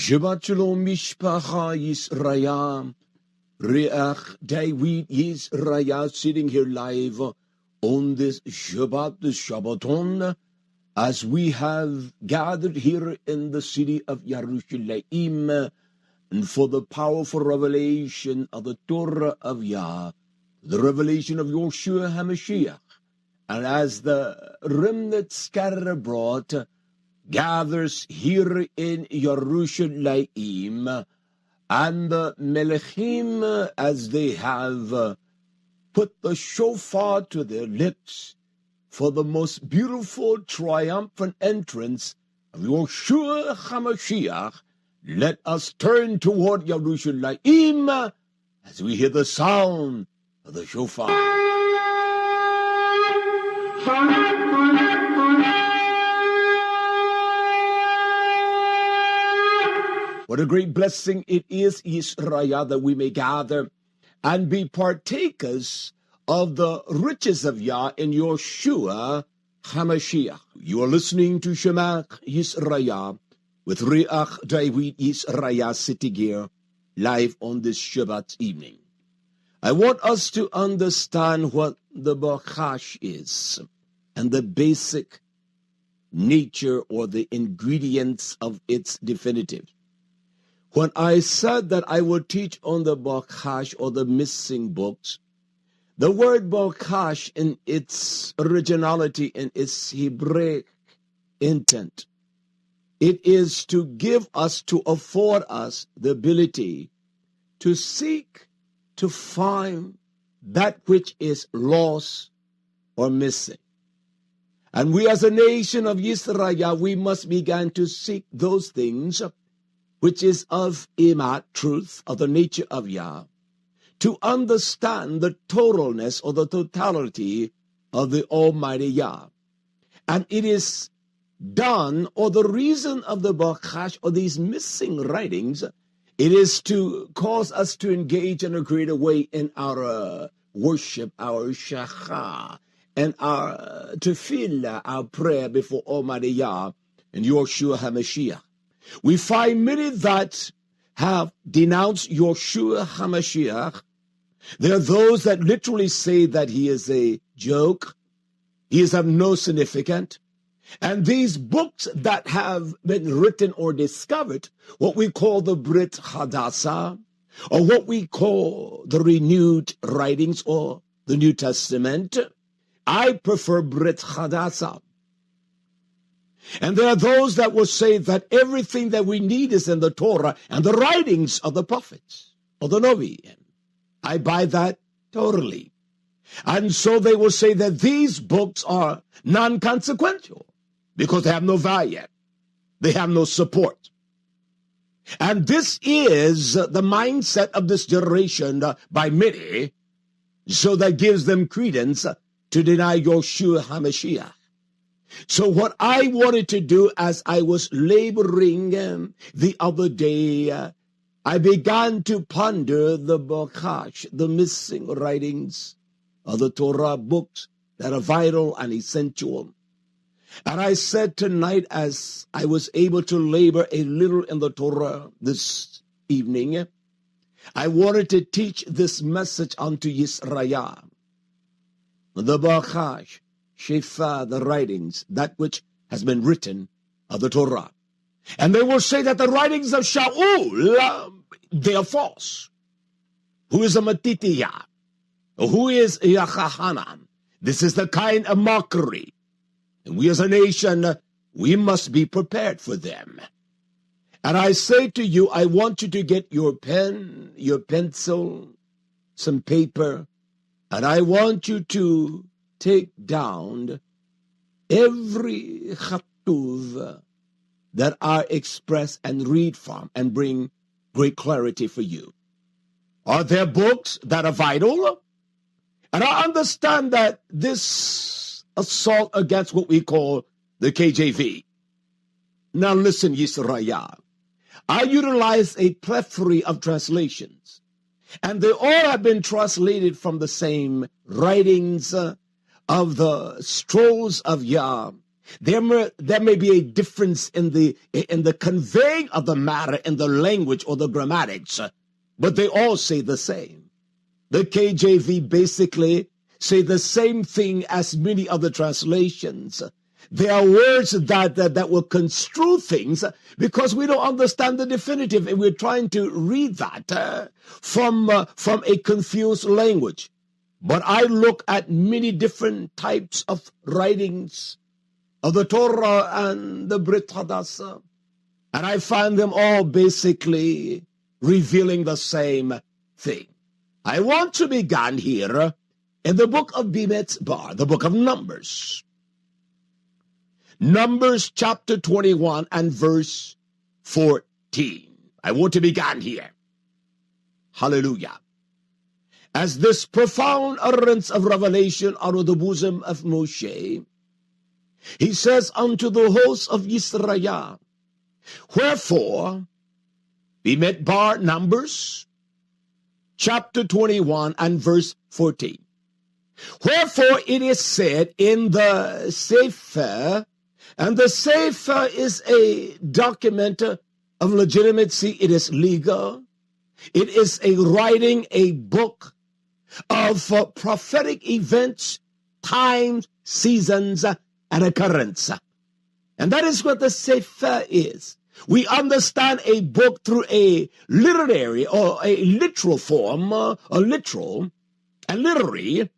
Shabbat Shalom Mishpacha Yisraya. Reach David Yisraya, sitting here live on this Shabbat, the Shabbaton, as we have gathered here in the city of Yerushalayim, and for the powerful revelation of the Torah of YAH, the revelation of Yeshua HaMashiach. And as the remnant scattered abroad gathers here in Yerushalayim, and the Melechim, as they have put the shofar to their lips for the most beautiful triumphant entrance of Yeshua HaMashiach, let us turn toward Yerushalayim as we hear the sound of the shofar. What a great blessing it is, Israel, that we may gather and be partakers of the riches of YAH in Yeshua HaMashiach. You are listening to Shemach Yisrael with Reach David Yisrael sitting here live on this Shabbat evening. I want us to understand what the Barak is and the basic nature or the ingredients of its definitive. When I said that I would teach on the Barak or the missing books, the word Barak in its originality, in its Hebraic intent, it is to give us, to afford us the ability to seek, to find that which is lost or missing. And we as a nation of Israel, we must begin to seek those things which is of emat, truth, of the nature of YAH, to understand the totalness or the totality of the Almighty YAH. And it is done, or the reason of the Barak or these missing writings, it is to cause us to engage in a greater way in our worship, our shachah, and our tefillah, our prayer before Almighty YAH and Yeshua HaMashiach. We find many that have denounced Yeshua HaMashiach. There are those that literally say that he is a joke, he is of no significance. And these books that have been written or discovered, what we call the Brit Hadassa, or what we call the renewed writings or the New Testament, I prefer Brit Hadassa. And there are those that will say that everything that we need is in the Torah and the writings of the prophets, or the Novi. I buy that totally. And so they will say that these books are non-consequential because they have no value. They have no support. And this is the mindset of this generation by many, so that gives them credence to deny Yeshua HaMashiach. So what I wanted to do as I was laboring the other day, I began to ponder the Barak, the missing writings of the Torah books that are vital and essential. And I said tonight, as I was able to labor a little in the Torah this evening, I wanted to teach this message unto Yisrael. The Barak, Shefa, the writings, that which has been written of the Torah. And they will say that the writings of Shaul, they are false. Who is a Matitiyah? Who is Yachahanan? This is the kind of mockery. And we as a nation, we must be prepared for them. And I say to you, I want you to get your pen, your pencil, some paper, and I want you to take down every chatuv that are expressed and read from and bring great clarity for you. Are there books that are vital? And I understand that this assault against what we call the KJV. Now listen, Yisrael. I utilize a plethora of translations, and they all have been translated from the same writings of the scrolls of YAH. There may be a difference in the conveying of the matter in the language or the grammatics, but they all say the same. The KJV basically say the same thing as many other translations. There are words that will construe things because we don't understand the definitive, and we're trying to read that from a confused language. But I look at many different types of writings of the Torah and the Brit Hadashah, and I find them all basically revealing the same thing. I want to begin here in the book of Bimidbar, the book of Numbers. Numbers chapter 21 and verse 14. I want to begin here. Hallelujah. As this profound utterance of revelation out of the bosom of Moshe, he says unto the host of Israel, wherefore, Bimidbar, Numbers, chapter 21 and verse 14. Wherefore it is said in the Sefer, and the Sefer is a document of legitimacy. It is legal. It is a writing, a book of prophetic events, times, seasons, and occurrence. And that is what the Sefer is. We understand a book through a literary or a literal form, literal and literary,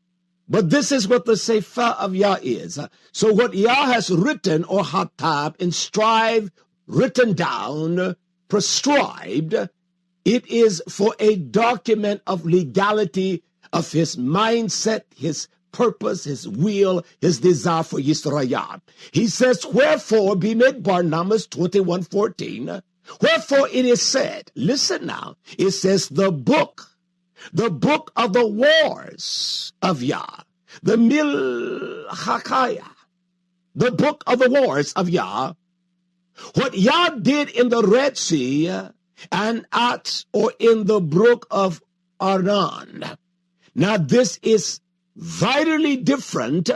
but this is what the Sefer of Yah is. So what Yah has written or hatab, inscribed, written down, prescribed, it is for a document of legality of his mindset, his purpose, his will, his desire for Yisrael. He says, wherefore, Bimidbar, Numbers 21:14, wherefore it is said, listen now, it says the book of the wars of Yah, the Milchakaya, the book of the wars of Yah, what Yah did in the Red Sea and in the brook of Arnon. Now this is vitally different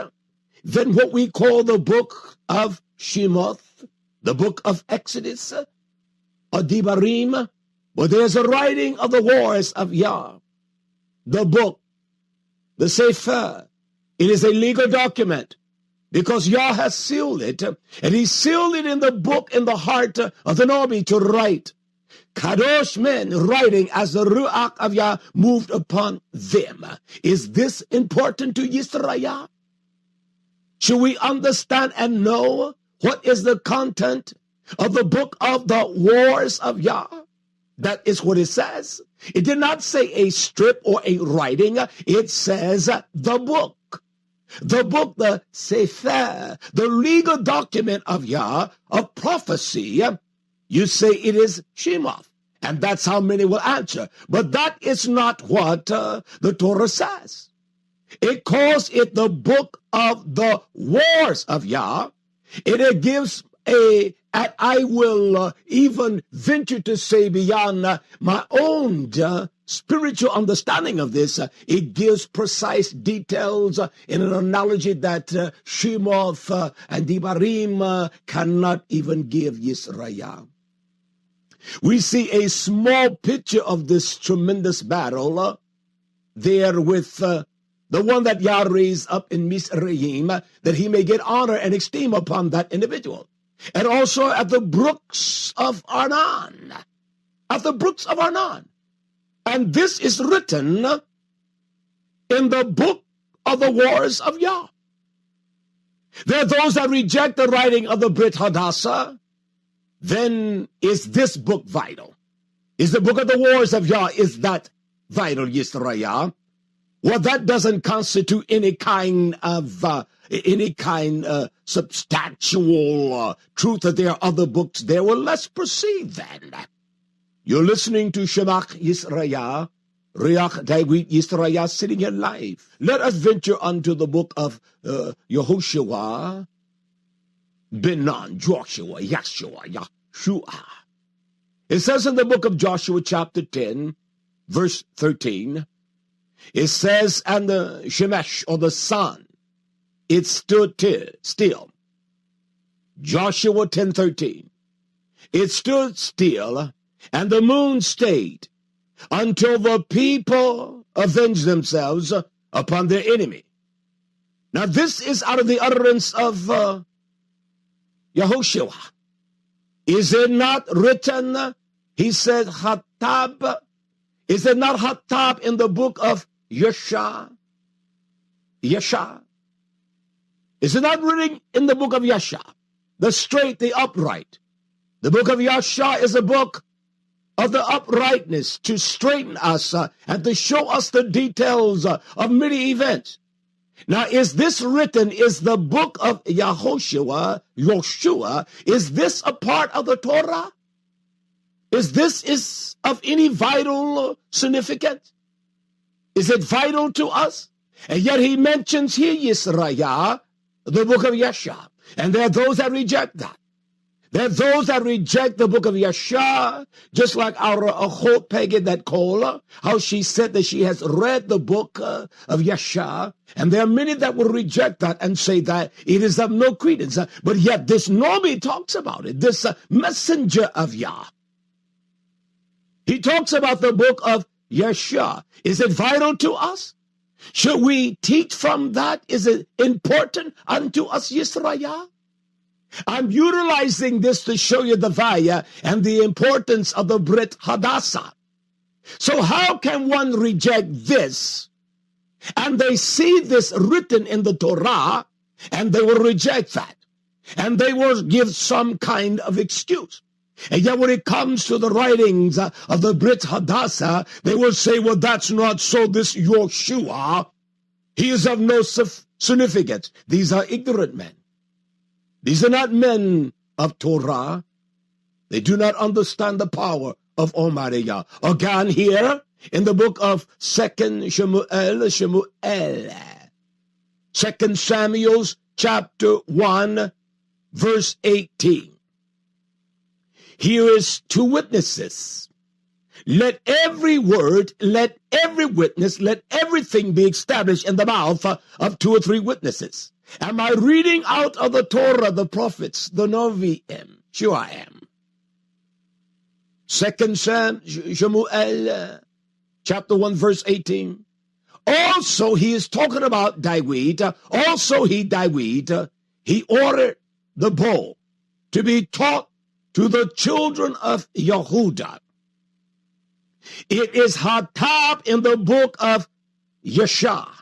than what we call the book of Shemoth, the book of Exodus, or Devarim, but there's a writing of the wars of Yah. The book, the Sefer, it is a legal document because Yah has sealed it, and he sealed it in the book in the heart of the Nabi to write. Kadosh men writing as the Ruach of Yah moved upon them. Is this important to Yisrael? Should we understand and know what is the content of the book of the wars of Yah? That is what it says. It did not say a strip or a writing. It says the book. The book, the Sefer, the legal document of Yah, of prophecy. You say it is Shemoth, and that's how many will answer. But that is not what the Torah says. It calls it the book of the wars of Yah. It gives and I will even venture to say beyond my own spiritual understanding of this, it gives precise details in an analogy that Shemoth and Devarim cannot even give Yisrael. We see a small picture of this tremendous battle there with the one that Yah raised up in Mizraim, that he may get honor and esteem upon that individual. And also at the brooks of Arnon. At the brooks of Arnon. And this is written in the book of the wars of Yah. There are those that reject the writing of the Brit Hadashah. Then is this book vital? Is the book of the wars of Yah, is that vital, Yisrael? Well, that doesn't constitute any kind of substantial truth that there are other books there. Well, let's proceed then. You're listening to Shemach Yisrael, Riach Daiwit Yisrael, sitting here live. Let us venture unto the book of Yehoshua, Benon, Joshua, Yahshua, YHWH. It says in the book of Joshua chapter 10, verse 13, it says, and the Shemesh, or the sun, it stood still. Joshua 10:13. It stood still, and the moon stayed, until the people avenged themselves upon their enemy. Now this is out of the utterance of Yahushua. Is it not written? He said, Hatab. Is it not Hatab in the book of YAHWH? YAHWH. Is it not written in the book of YAHWH? The straight, the upright. The book of YAHWH is a book of the uprightness to straighten us and to show us the details of many events. Now, is this written, is the book of Yahushua, Yeshua, is this a part of the Torah? Is this of any vital significance? Is it vital to us? And yet he mentions here Yisrael, the book of YAHWH. And there are those that reject that. There are those that reject the book of YAHWH, just like our Hope Pagan that called, how she said that she has read the book of YAHWH. And there are many that will reject that and say that it is of no credence. But yet this Nabi talks about it, this messenger of Yah. He talks about the book of YAHWH. Is it vital to us? Should we teach from that? Is it important unto us, Yisrael? I'm utilizing this to show you the value and the importance of the Brit Hadassah. So how can one reject this? And they see this written in the Torah, and they will reject that. And they will give some kind of excuse. And yet when it comes to the writings of the Brit Hadassah, they will say, well, that's not so. This Yeshua, he is of no significance. These are ignorant men. These are not men of Torah. They do not understand the power of Almighty Yah. Again here in the book of 2 Samuel chapter 1 verse 18. Here is two witnesses. Let every word, let every witness, let everything be established in the mouth of two or three witnesses. Am I reading out of the Torah, the prophets, the Noviim? Sure I am. 2 Samuel chapter 1 verse 18. Also he is talking about David. David, he ordered the bow to be taught to the children of Yehudah. It is Hatab in the book of YAHWH.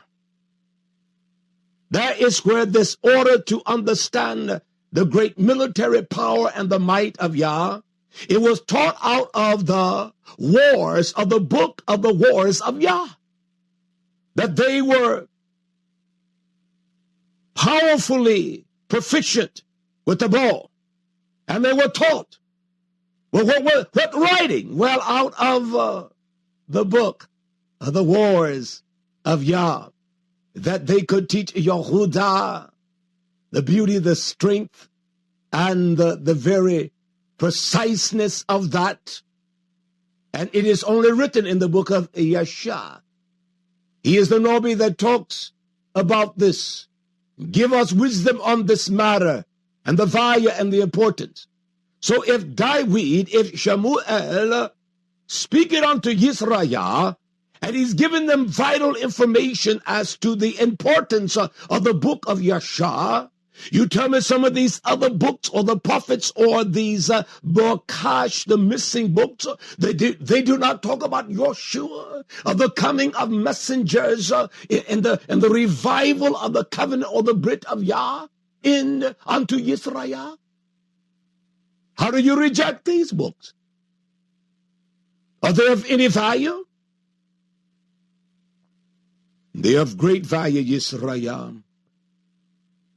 That is where this order to understand the great military power and the might of Yah, it was taught out of the wars of the book of the wars of Yah. That they were powerfully proficient with the bow. And they were taught. Well, what writing? Well, out of the book of the wars of Yah, that they could teach Yehudah the beauty, the strength, and the very preciseness of that. And it is only written in the book of YAHWH. He is the Nabi that talks about this. Give us wisdom on this matter and the value and the importance. So if David, if Shemuel, speaking unto Yisrael, and he's giving them vital information as to the importance of the book of YAHWH, you tell me some of these other books or the prophets or these Bokash, the missing books, they do not talk about Yeshua, of the coming of messengers in the revival of the covenant or the Brit of Yah unto Yisrael. How do you reject these books? Are they of any value? They are of great value, Yisrael,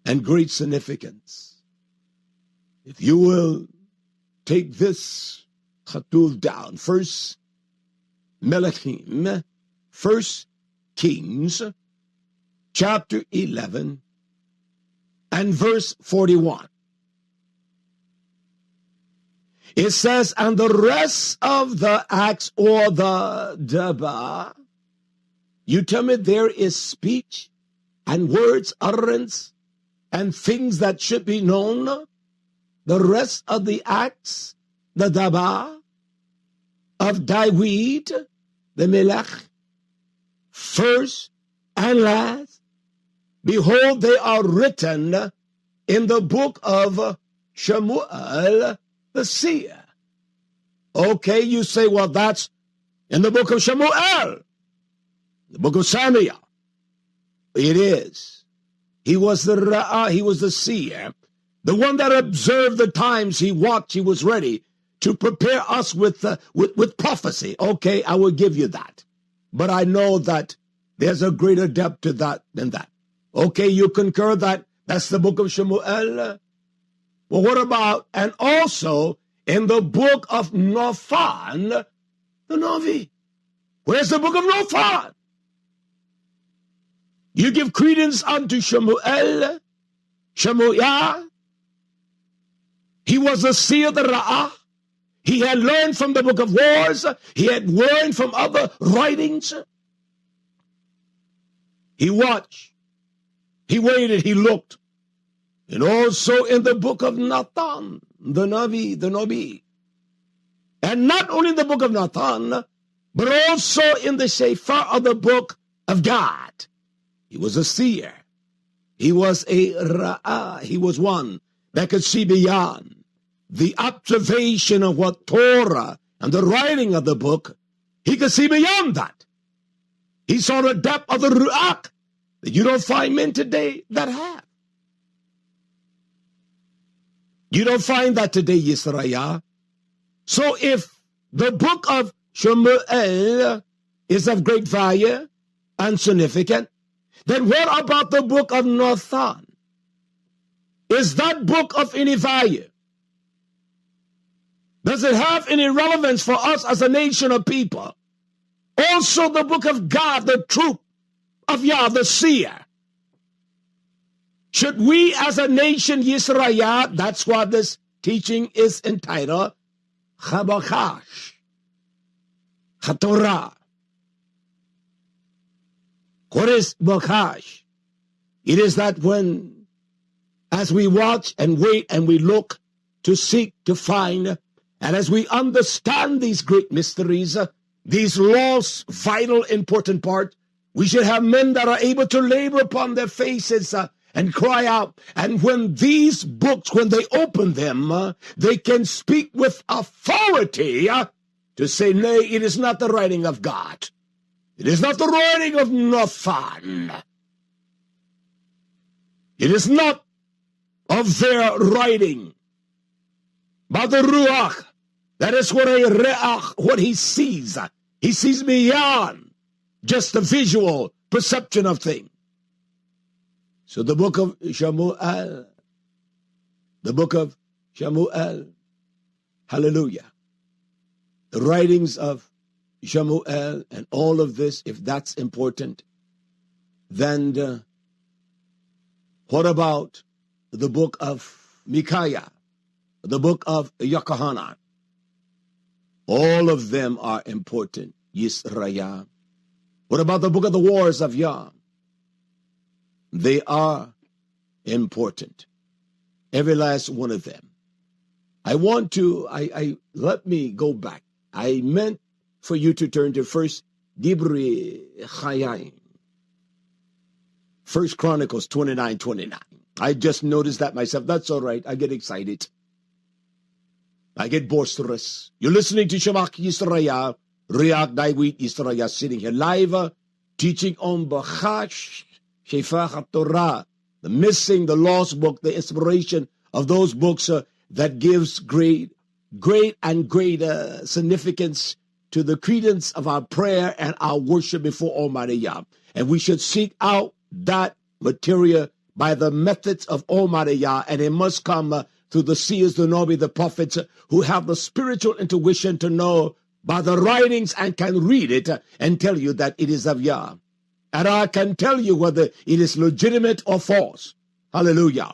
and great significance. If you will take this chatuv down, First Melachim, 1 Kings, chapter 11, and verse 41. It says, and the rest of the acts or the Daba, you tell me there is speech and words, utterance, and things that should be known the rest of the acts, the Daba of David, the Melech, first and last, behold, they are written in the book of Shemuel, the seer. Okay, you say, well, that's in the book of Shemuel, the book of Samuel. It is. He was the Ra'ah, he was the seer, the one that observed the times, he watched, he was ready to prepare us with prophecy. Okay, I will give you that. But I know that there's a greater depth to that than that. Okay, you concur that that's the book of Shemuel? Well, what about, and also in the book of Nathan, the Navi? Where's the book of Nathan? You give credence unto Shemuel, Shemuel. He was a seer, the Ra'ah. He had learned from the book of Wars. He had learned from other writings. He watched. He waited. He looked. And also in the book of Nathan, the Navi. And not only in the book of Nathan, but also in the Sefer of the book of God. He was a seer. He was a Ra'ah. He was one that could see beyond the observation of what Torah and the writing of the book. He could see beyond that. He saw the depth of the Ruach that you don't find men today that have. You don't find that today, Yisrael. So if the book of Shemuel is of great value and significant, then what about the book of Nathan? Is that book of any value? Does it have any relevance for us as a nation of people? Also the book of God, the truth of YAH, the seer. Should we as a nation, Yisrael, that's what this teaching is entitled, YHWH, Torah. What is YHWH? It is that when, as we watch and wait and we look to seek to find, and as we understand these great mysteries, these laws, vital, important part, we should have men that are able to labor upon their faces and cry out. And when these books, when they open them, they can speak with authority to say, nay, it is not the writing of God. It is not the writing of Nathan. It is not of their writing, but the Ruach. That is what a Re'ach, what he sees. He sees beyond just the visual perception of things. So the book of Shemuel, hallelujah. The writings of Shemuel and all of this, if that's important, then what about the book of Micaiah, the book of Yochanan? All of them are important, Yisrael. What about the book of the wars of YAH? They are important, every last one of them. I want to, let me go back. I meant for you to turn to First Chronicles 29:29. I just noticed that myself. That's all right. I get excited. I get boisterous. You're listening to Shemach Yisrael, Riak Daiwit Yisrael, sitting here live, teaching on Bachash, Sefer Torah, the missing, the lost book, the inspiration of those books that gives great and greater significance to the credence of our prayer and our worship before Almighty Yah. And we should seek out that material by the methods of Almighty Yah, and it must come through the seers, the Nabi, the prophets, who have the spiritual intuition to know by the writings and can read it and tell you that it is of Yah. And I can tell you whether it is legitimate or false. Hallelujah.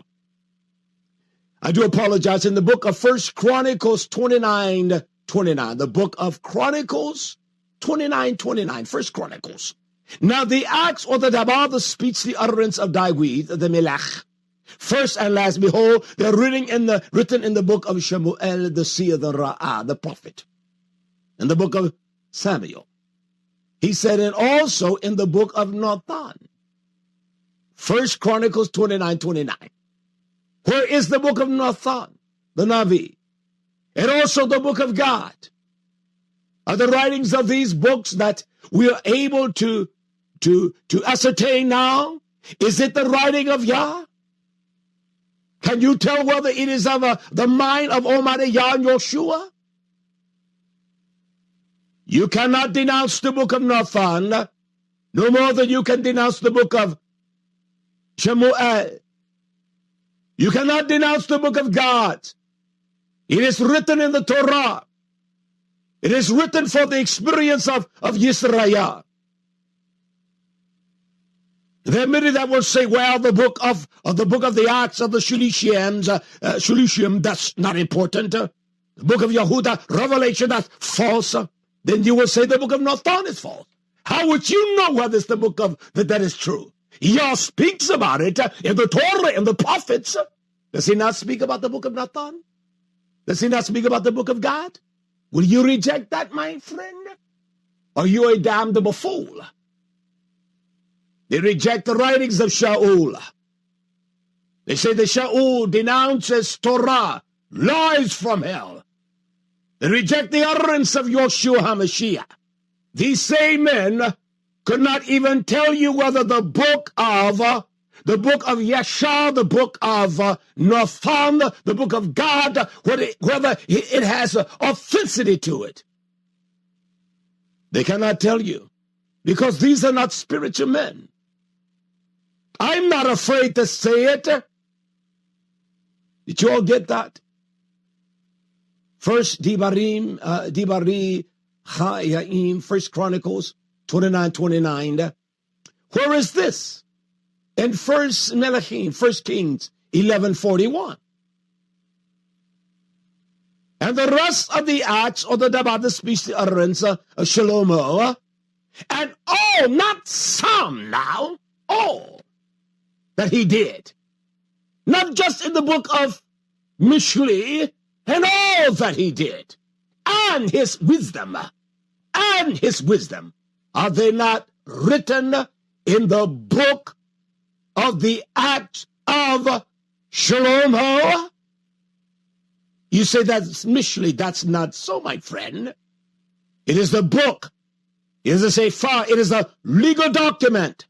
I do apologize. In the book of First Chronicles 29:29, the book of Chronicles 29:29, First Chronicles. Now the acts or the dabar, the speech, the utterance of David, the Melech, first and last, behold, they're written in the book of Shemuel, the seer, the Ra'ah, the prophet, in the book of Samuel. He said, and also in the book of Nathan, 1 Chronicles 29:29. Where is the book of Nathan, the Navi? And also the book of God. Are the writings of these books that we are able to ascertain now? Is it the writing of Yah? Can you tell whether it is of the mind of Almighty Yah and Yeshua? You cannot denounce the book of Nathan no more than you can denounce the book of Shemuel. You cannot denounce the book of God. It is written in the Torah. It is written for the experience of Yisrael. There are many that will say, well, the book of the Acts of the Shulishim, that's not important. The book of Yehuda, Revelation, that's false. Then you will say the book of Nathan is false. How would you know whether it's the book of that is true? Yah speaks about it in the Torah and the prophets. Does he not speak about the book of Nathan? Does he not speak about the book of God? Will you reject that, my friend? Are you a damnable fool? They reject the writings of Shaul. They say that Shaul denounces Torah, lies from hell. They reject the utterance of Yeshua HaMashiach. These same men could not even tell you whether the book of Yeshua, the book of Nathan, the book of God, whether it has authenticity to it. They cannot tell you because these are not spiritual men. I'm not afraid to say it. Did you all get that? First Dibari Chayaim, First Chronicles 29:29. Where is this? In First Melachim, First Kings 11:41. And the rest of the acts, or the Dabad, the speech, the utterance of Shlomo, and all, not some now, all that he did. Not just in the book of Mishli, and all that he did, and his wisdom, are they not written in the book of the Acts of Shlomo? You say that's Mishli. That's not so, my friend. It is the book. It is a sefer. It is a legal document.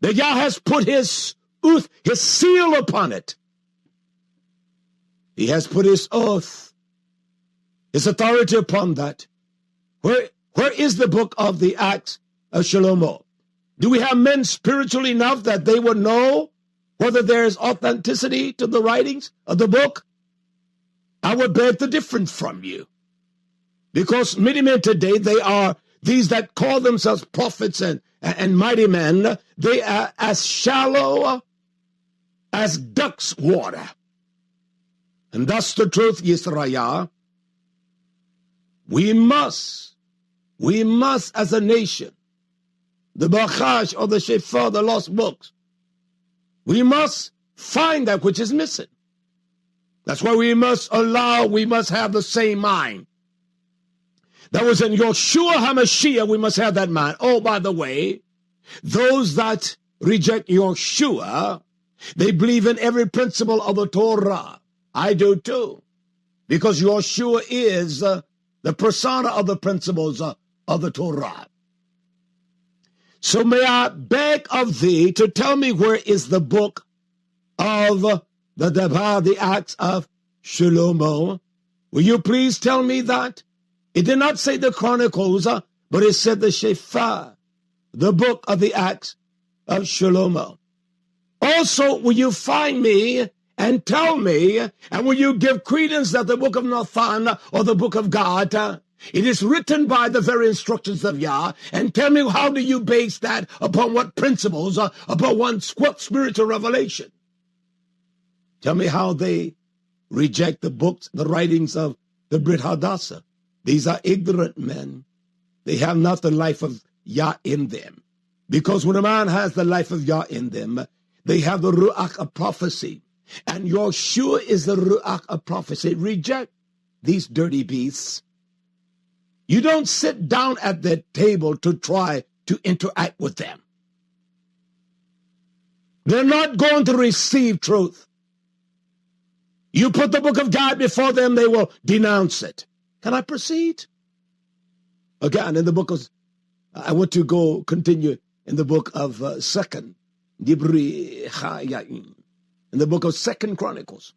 The Yah has put his seal upon it. He has put his oath, his authority upon that. Where is the book of the Acts of Shlomo? Do we have men spiritual enough that they would know whether there is authenticity to the writings of the book? I would beg the difference from you. Because many men today, they are these that call themselves prophets and mighty men. They are as shallow as duck's water. And that's the truth, Yisrael. We must as a nation, the Barak or the Sefer, the lost books, we must find that which is missing. That's why we must have the same mind. That was in Yeshua HaMashiach, we must have that mind. Oh, by the way, those that reject Yeshua, they believe in every principle of the Torah. I do too. Because Yeshua is the persona of the principles of the Torah. So may I beg of thee to tell me where is the book of the Acts of Shlomo. Will you please tell me that? It did not say the Chronicles, but it said the Sefer, the book of the Acts of Shlomo. Also, will you find me and tell me, and will you give credence that the book of Nathan or the book of God, it is written by the very instructions of Yah, and tell me how do you base that, upon what principles, upon what spiritual revelation? Tell me how they reject the books, the writings of the Brit Hadassah. These are ignorant men. They have not the life of Yah in them. Because when a man has the life of Yah in them, They have the ruach of prophecy. And YHWH is the ruach of prophecy. Reject these dirty beasts. You don't sit down at the table to try to interact with them. They're not going to receive truth. You put the book of God before them, they will denounce it. Can I proceed? Again, in the book of, I want to go continue in the book of Second, in the book of Second Chronicles.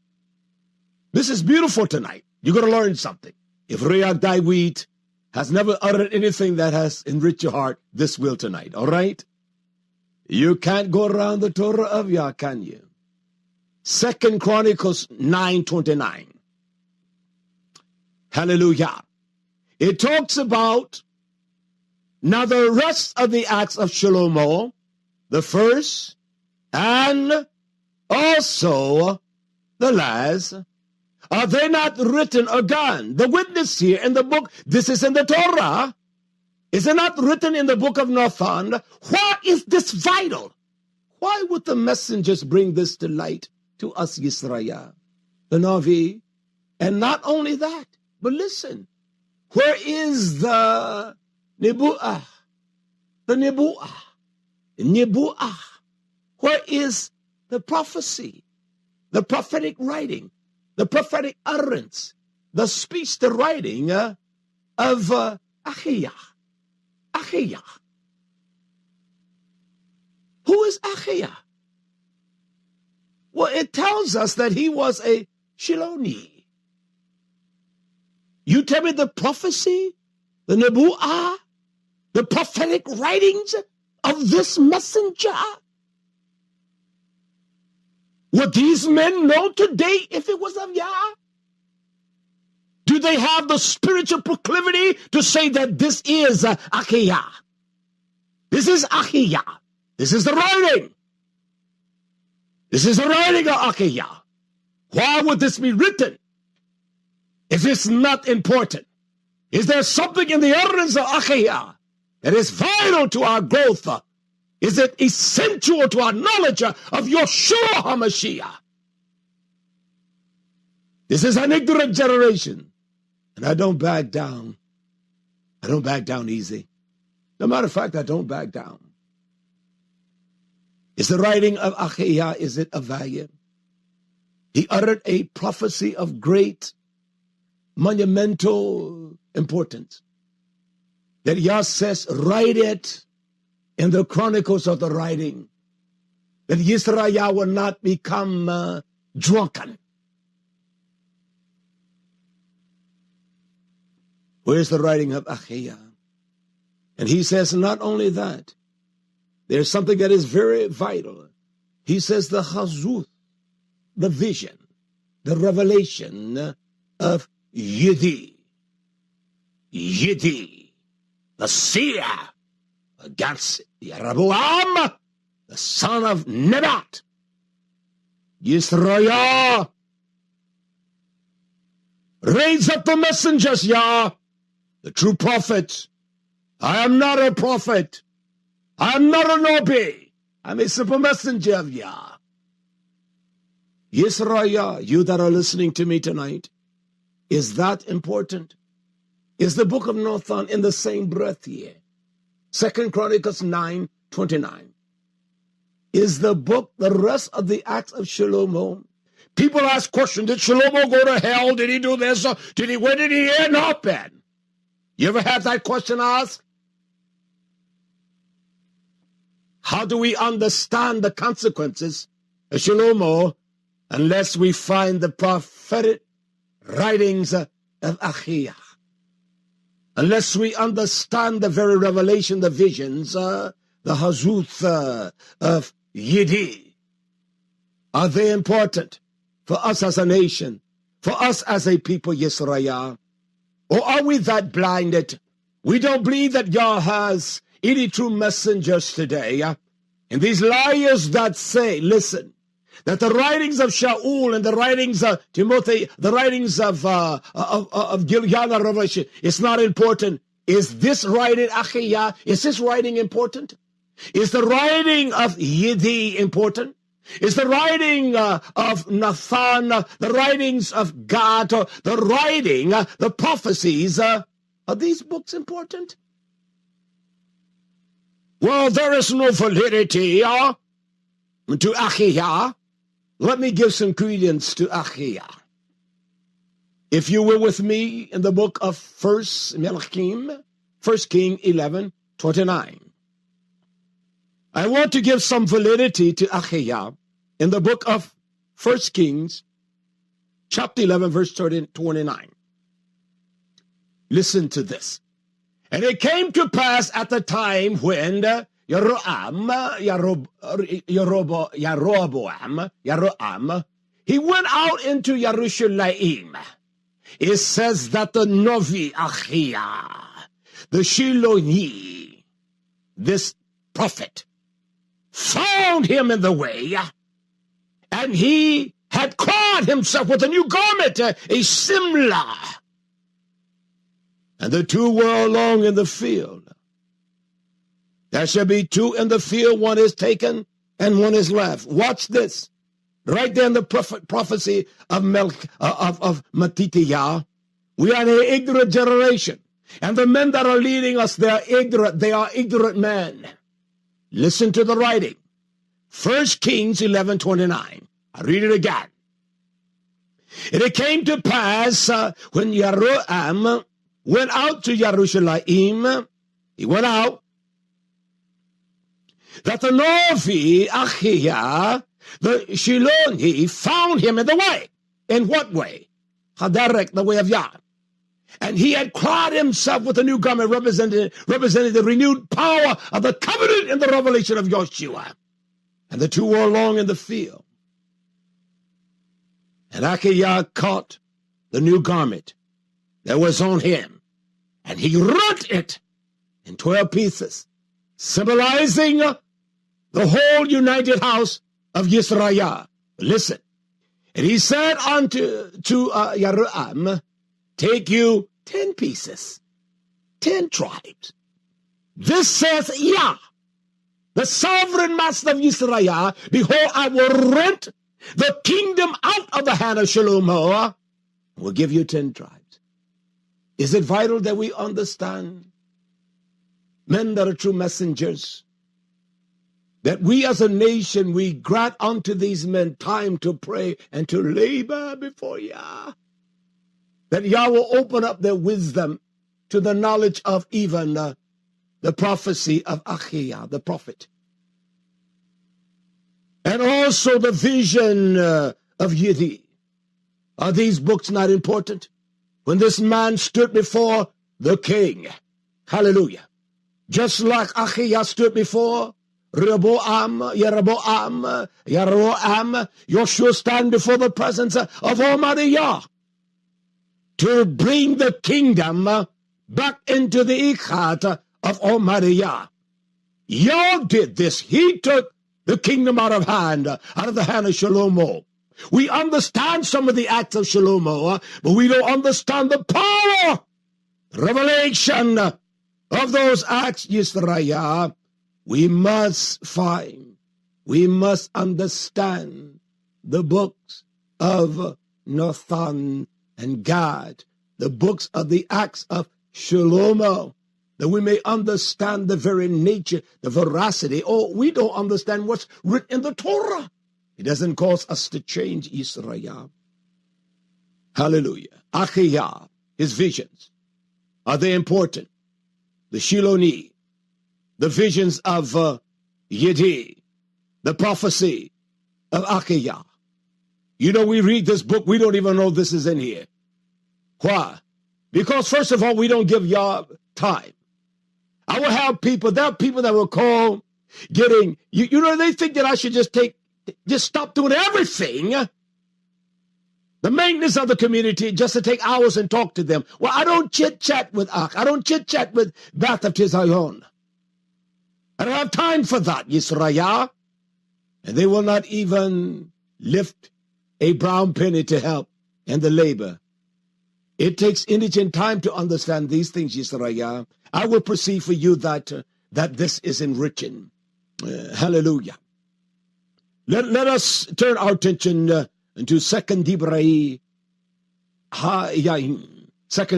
This is beautiful tonight. You're going to learn something. If Reak Daiwit has never uttered anything that has enriched your heart, this will tonight, all right? You can't go around the Torah of YAH, can you? Second Chronicles 9:29. Hallelujah. It talks about now the rest of the acts of Shlomo, the first, and also the last. Are they not written again? The witness here in the book, this is in the Torah. Is it not written in the book of Nathan? Why is this vital? Why would the messengers bring this to light to us, Yisrael, the Navi? And not only that, but listen, where is the Nebu'ah? The Nebu'ah. Nebu'ah. Where is the prophecy? The prophetic writing? The prophetic utterance, the speech, the writing of YAHWEH. YAHWEH. Who is YAHWEH? Well, it tells us that he was a Shiloni. You tell me the prophecy, the Nebu'ah, the prophetic writings of this messenger. Would these men know today if it was of YAH? Do they have the spiritual proclivity to say that this is YAHWEH? This is YAHWEH. This is the writing. This is the writing of YAHWEH. Why would this be written if it's not important? Is there something in the utterance of YAHWEH that is vital to our growth? Is it essential to our knowledge of Yeshua HaMashiach? This is an ignorant generation, and I don't back down. I don't back down easy. No matter of fact, I don't back down. Is the writing of YAHWEH, is it of value? He uttered a prophecy of great, monumental importance. That YAH says, write it in the chronicles of the writing, that Yisrael will not become drunken. Where's the writing of YAHWEH? And he says not only that, there's something that is very vital. He says the chazuth, the vision, the revelation of Yidi, the seer, against Yeroboam, the son of Nebat. Yisrael, raise up the messengers, YAH, the true prophets. I am not a prophet. I am not a Nabi. I'm a simple messenger of YAH. Yisrael, you that are listening to me tonight, is that important? Is the book of Nathan in the same breath here? 2 Chronicles 9:29. Is the book the rest of the acts of Shlomo? People ask questions. Did Shlomo go to hell? Did he do this? Where did he end up at? You ever had that question asked? How do we understand the consequences of Shlomo unless we find the prophetic writings of YAHWEH? Unless we understand the very revelation, the visions, the hazuth of Yidi. Are they important for us as a nation, for us as a people, Yisrael? Or are we that blinded? We don't believe that YAH has any true messengers today. And these liars that say, listen, that the writings of Shaul and the writings of Timothy, the writings of Gilead Revelation, it's not important. Is this writing YAHWEH? Is this writing important? Is the writing of Yidi important? Is the writing of Nathan, the writings of God, or the writing, the prophecies, are these books important? Well, there is no validity to YAHWH. Let me give some credence to YAHWH. If you were with me in the book of 1 King 11:29. I want to give some validity to YAHWH in the book of 1 Kings, chapter 11, verse 29. Listen to this. And it came to pass at the time when Jeroboam, he went out into Jerusalem. It says that the Novi YAHWH, the Shiloni, this prophet, found him in the way, and he had clad himself with a new garment, a simla. And the two were along in the field. There shall be two in the field, one is taken and one is left. Watch this. Right there in the prophecy of Matithiah, we are an ignorant generation. And the men that are leading us, they are ignorant men. Listen to the writing. 1 Kings 11:29. I read it again. And it came to pass when Jeroboam went out to Jerusalem, he went out, that the Novi YAHWH, the Shiloni, found him in the way. In what way? Haderek, the way of Yah. And he had clad himself with a new garment representing the renewed power of the covenant in the revelation of Yeshua. And the two were along in the field. And YAHWH caught the new garment that was on him, and he rent it in 12 pieces, symbolizing the whole united house of Yisrael. Listen. And he said unto Jeroboam, take you 10 pieces, 10 tribes. This says Yah, the sovereign master of Israel. Behold, I will rent the kingdom out of the hand of Shlomo, and will give you 10 tribes. Is it vital that we understand, men that are true messengers, that we as a nation, we grant unto these men time to pray and to labor before Yah? That Yah will open up their wisdom to the knowledge of even the prophecy of YAHWH, the prophet. And also the vision of YHWH. Are these books not important? When this man stood before the king, hallelujah, just like YAHWH stood before Jeroboam, Joshua stand before the presence of Almighty Yah to bring the kingdom back into the ikat of Almighty Yah. Yah did this. He took the kingdom out of the hand of Shlomo. We understand some of the acts of Shlomo, but we don't understand the power, revelation of those acts, Yisrael. We must understand the books of Nathan and God, the books of the acts of Shlomo, that we may understand the very nature, the veracity. Oh, we don't understand what's written in the Torah. It doesn't cause us to change Israel. Hallelujah. YAHWH, his visions, are they important? The Shiloni, the visions of YHWH, the prophecy of YAHWH. You know, we read this book, we don't even know this is in here. Why? Because first of all, we don't give Yah time. I will have people, there are people that will call getting, you know, they think that I should just stop doing everything, the maintenance of the community, just to take hours and talk to them. Well, I don't chit-chat with Ak. I don't chit-chat with Beth of Tizayon. I don't have time for that, Yisrael. And they will not even lift a brown penny to help in the labor. It takes energy and time to understand these things, Yisrael. I will perceive for you that this is enriching. Hallelujah. Let us turn our attention to Second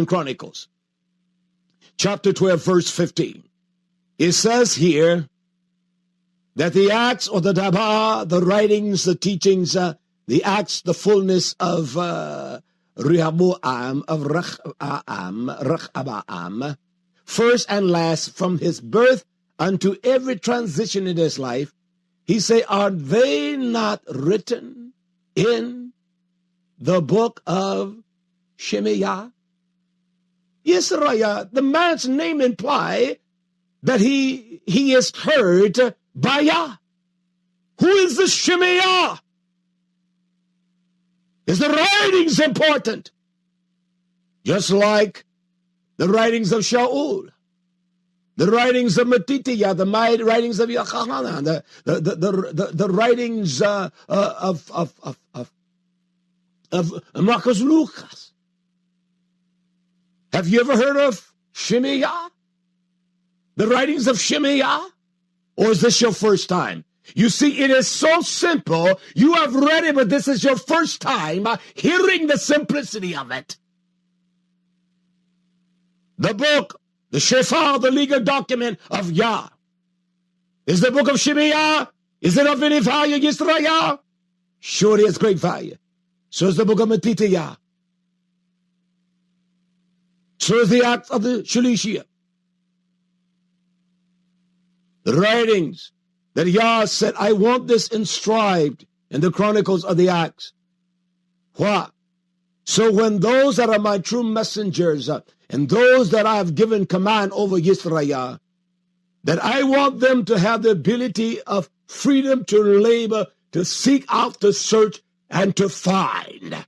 Chronicles, chapter 12, verse 15. It says here that the acts or the daba, the writings, the teachings, the acts, the fullness of Rehoboam, of Rehoboam, first and last, from his birth unto every transition in his life, he say, are they not written in the book of Shemaiah? Yes, Raya, the man's name imply that he is heard by Yah. Who is this Shemaiah? Is the writings important? Just like the writings of Shaul, the writings of Matitiyah, the writings of Yochanan, the writings of Marcus Lucas. Have you ever heard of Shemaiah? The writings of Shemaiah? Or is this your first time? You see, it is so simple. You have read it, but this is your first time hearing the simplicity of it. The book, the Shofar, the legal document of Yah. Is the book of Shemaiah? Is it of any value, Yisrael? Sure, it is great value. So is the book of Matitiyah. So is the Acts of the Shalishia. The writings that Yah said, I want this inscribed in the Chronicles of the Acts. Why? So when those that are my true messengers and those that I have given command over Yisrael, that I want them to have the ability of freedom to labor, to seek out, to search, and to find.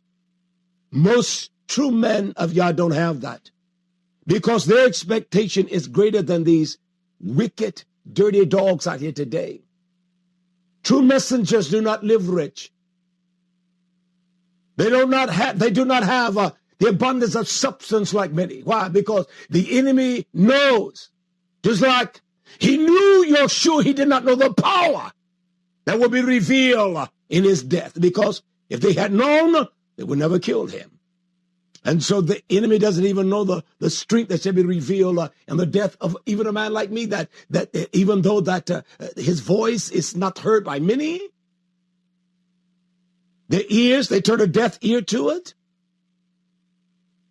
Most true men of Yah don't have that, because their expectation is greater than these wicked, dirty dogs out here today. True messengers do not live rich. They do not have the abundance of substance like many. Why? Because the enemy knows. Just like he knew Yeshua, he did not know the power that would be revealed in his death. Because if they had known, they would never kill him. And so the enemy doesn't even know the strength that shall be revealed in the death of even a man like me, that even though that his voice is not heard by many, their ears, they turn a deaf ear to it.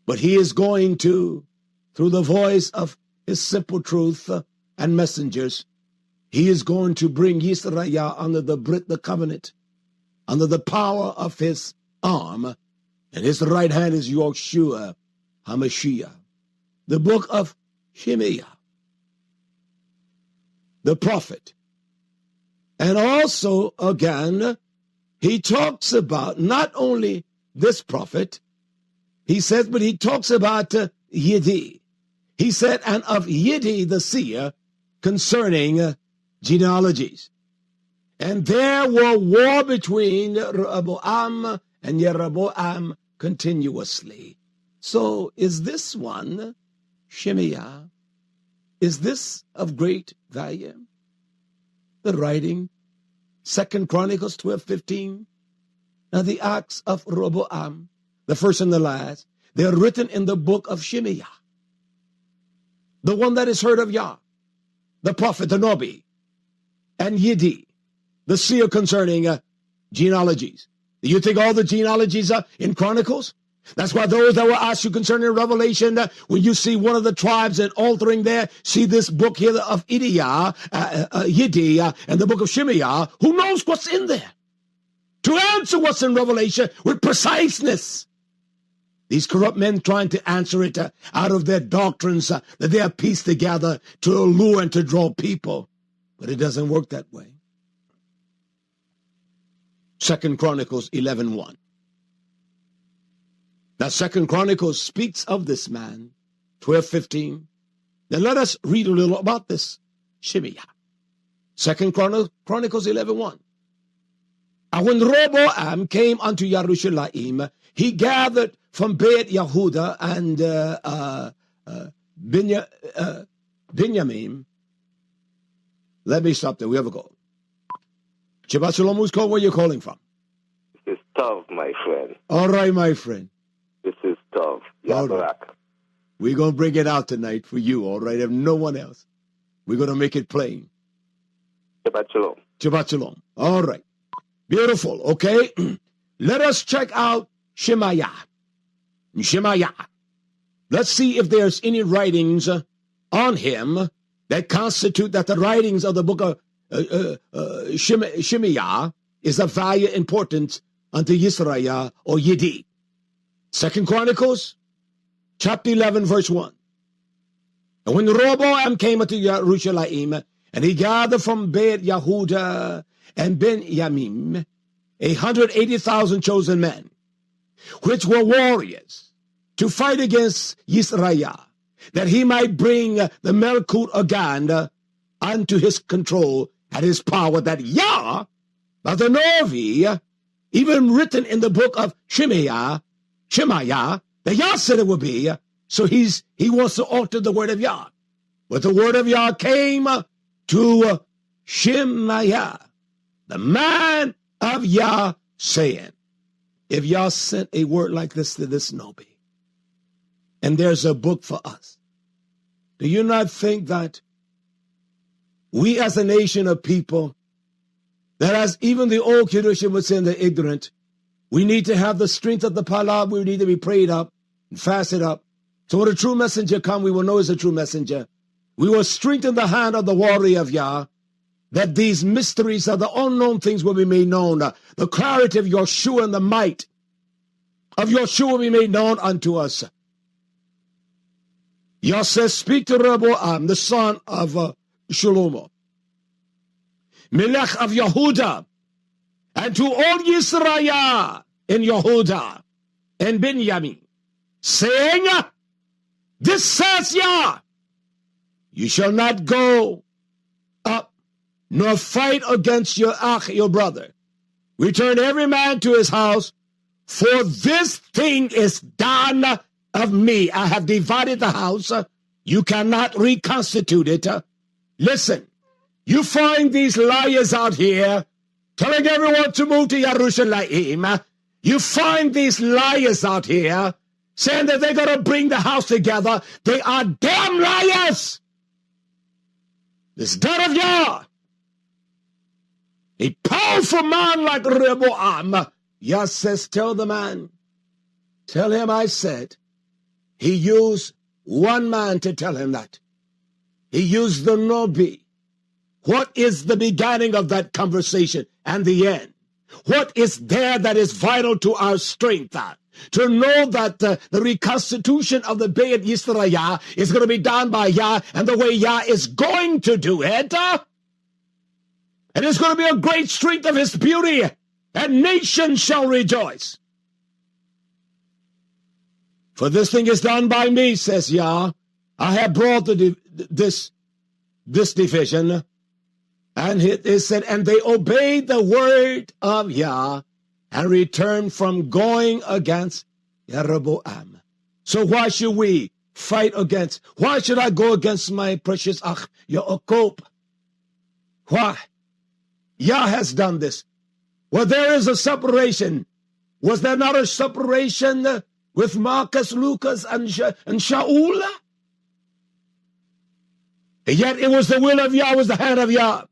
But he is going to, through the voice of his simple truth and messengers, he is going to bring Yisrael under the covenant, under the power of his arm, and his right hand is YHWH HaMashiach. The book of Shemaiah, the prophet. And also, again, he talks about not only this prophet, he says, but he talks about Yidi. He said, and of Yidi the seer, concerning genealogies. And there were war between Rehoboam and Jeroboam continuously. So is this one, Shemaiah, is this of great value? The writing, 2 Chronicles 12:15. Now the acts of Rehoboam, the first and the last, they are written in the book of Shemaiah, the one that is heard of Yah, the prophet, the Nobi, and Yidi, the seer concerning genealogies. Do you think all the genealogies are in Chronicles? That's why those that were asked you concerning Revelation, when you see one of the tribes and altering there, see this book here of Yidi, and the book of Shemaiah, who knows what's in there? To answer what's in Revelation with preciseness. These corrupt men trying to answer it out of their doctrines that they have pieced together to allure and to draw people. But it doesn't work that way. 2 Chronicles 11:1. Now 2 Chronicles speaks of this man, 12:15. Now let us read a little about this Shemaiah. 2 Chronicles 11:1. And when Rehoboam came unto Jerusalem, he gathered from Beit Yehuda and Benjamin. Let me stop there. We have a go. Shabbat Shalom, who's called? Where are you calling from? This is Tov, my friend. All right, my friend. This is Tov. All right. Barak. We're going to bring it out tonight for you, all right? If no one else. We're going to make it plain. Shabbat Shalom. Shabbat Shalom. All right. Beautiful, okay? Let us check out Shemaiah. Shemaiah. Let's see if there's any writings on him that constitute that the writings of the book of Shemaiah is of value importance unto Yisrael or Yidi. 2 Chronicles, chapter 11, verse 1. And when Rehoboam came unto Jerusalem, and he gathered from Beit Yehuda and Benjamin 180,000 chosen men, which were warriors, to fight against Yisrael, that he might bring the Melkut Agand unto his control and his power, that YAH, by the Novi, even written in the book of Shemaiah, that YAH said it would be. So he wants to alter the word of YAH. But the word of YAH came to Shemaiah, the man of YAH, saying, if YAH sent a word like this to this Nobi, and there's a book for us, do you not think that we as a nation of people, that as even the old Kedushin would say in the ignorant, we need to have the strength of the Palab, we need to be prayed up and fasted up. So when a true messenger come, we will know it's a true messenger. We will strengthen the hand of the warrior of YAH, that these mysteries of the unknown things will be made known. The clarity of Yeshua and the might of Yeshua will be made known unto us. YAH says, speak to Rehoboam, the son of Shlomo, Melech of Yehuda, and to all Yisrael in Yehuda and Benjamin, saying, this says YAH, you shall not go up nor fight against your Ach, your brother. Return every man to his house, for this thing is done of me. I have divided the house. You cannot reconstitute it. Listen, you find these liars out here telling everyone to move to Jerusalem. You find these liars out here saying that they're going to bring the house together. They are damn liars. This done of YAH. A powerful man like Rehoboam. YAH says, tell the man, tell him I said. He used one man to tell him that. He used the Nobi. What is the beginning of that conversation and the end? What is there that is vital to our strength? To know that the reconstitution of the Beit Yisrael is going to be done by YAH, and the way YAH is going to do it. And it's going to be a great strength of his beauty, and nations shall rejoice. For this thing is done by me, says YAH. I have brought this division. And it said, and they obeyed the word of YAH and returned from going against Jeroboam. So why should we fight against? Why should I go against my precious Ach, Yaakov? Why? YAH has done this. Well, there is a separation. Was there not a separation with Marcus, Lucas, and Shaul? And yet it was the will of YAH, it was the hand of YAH.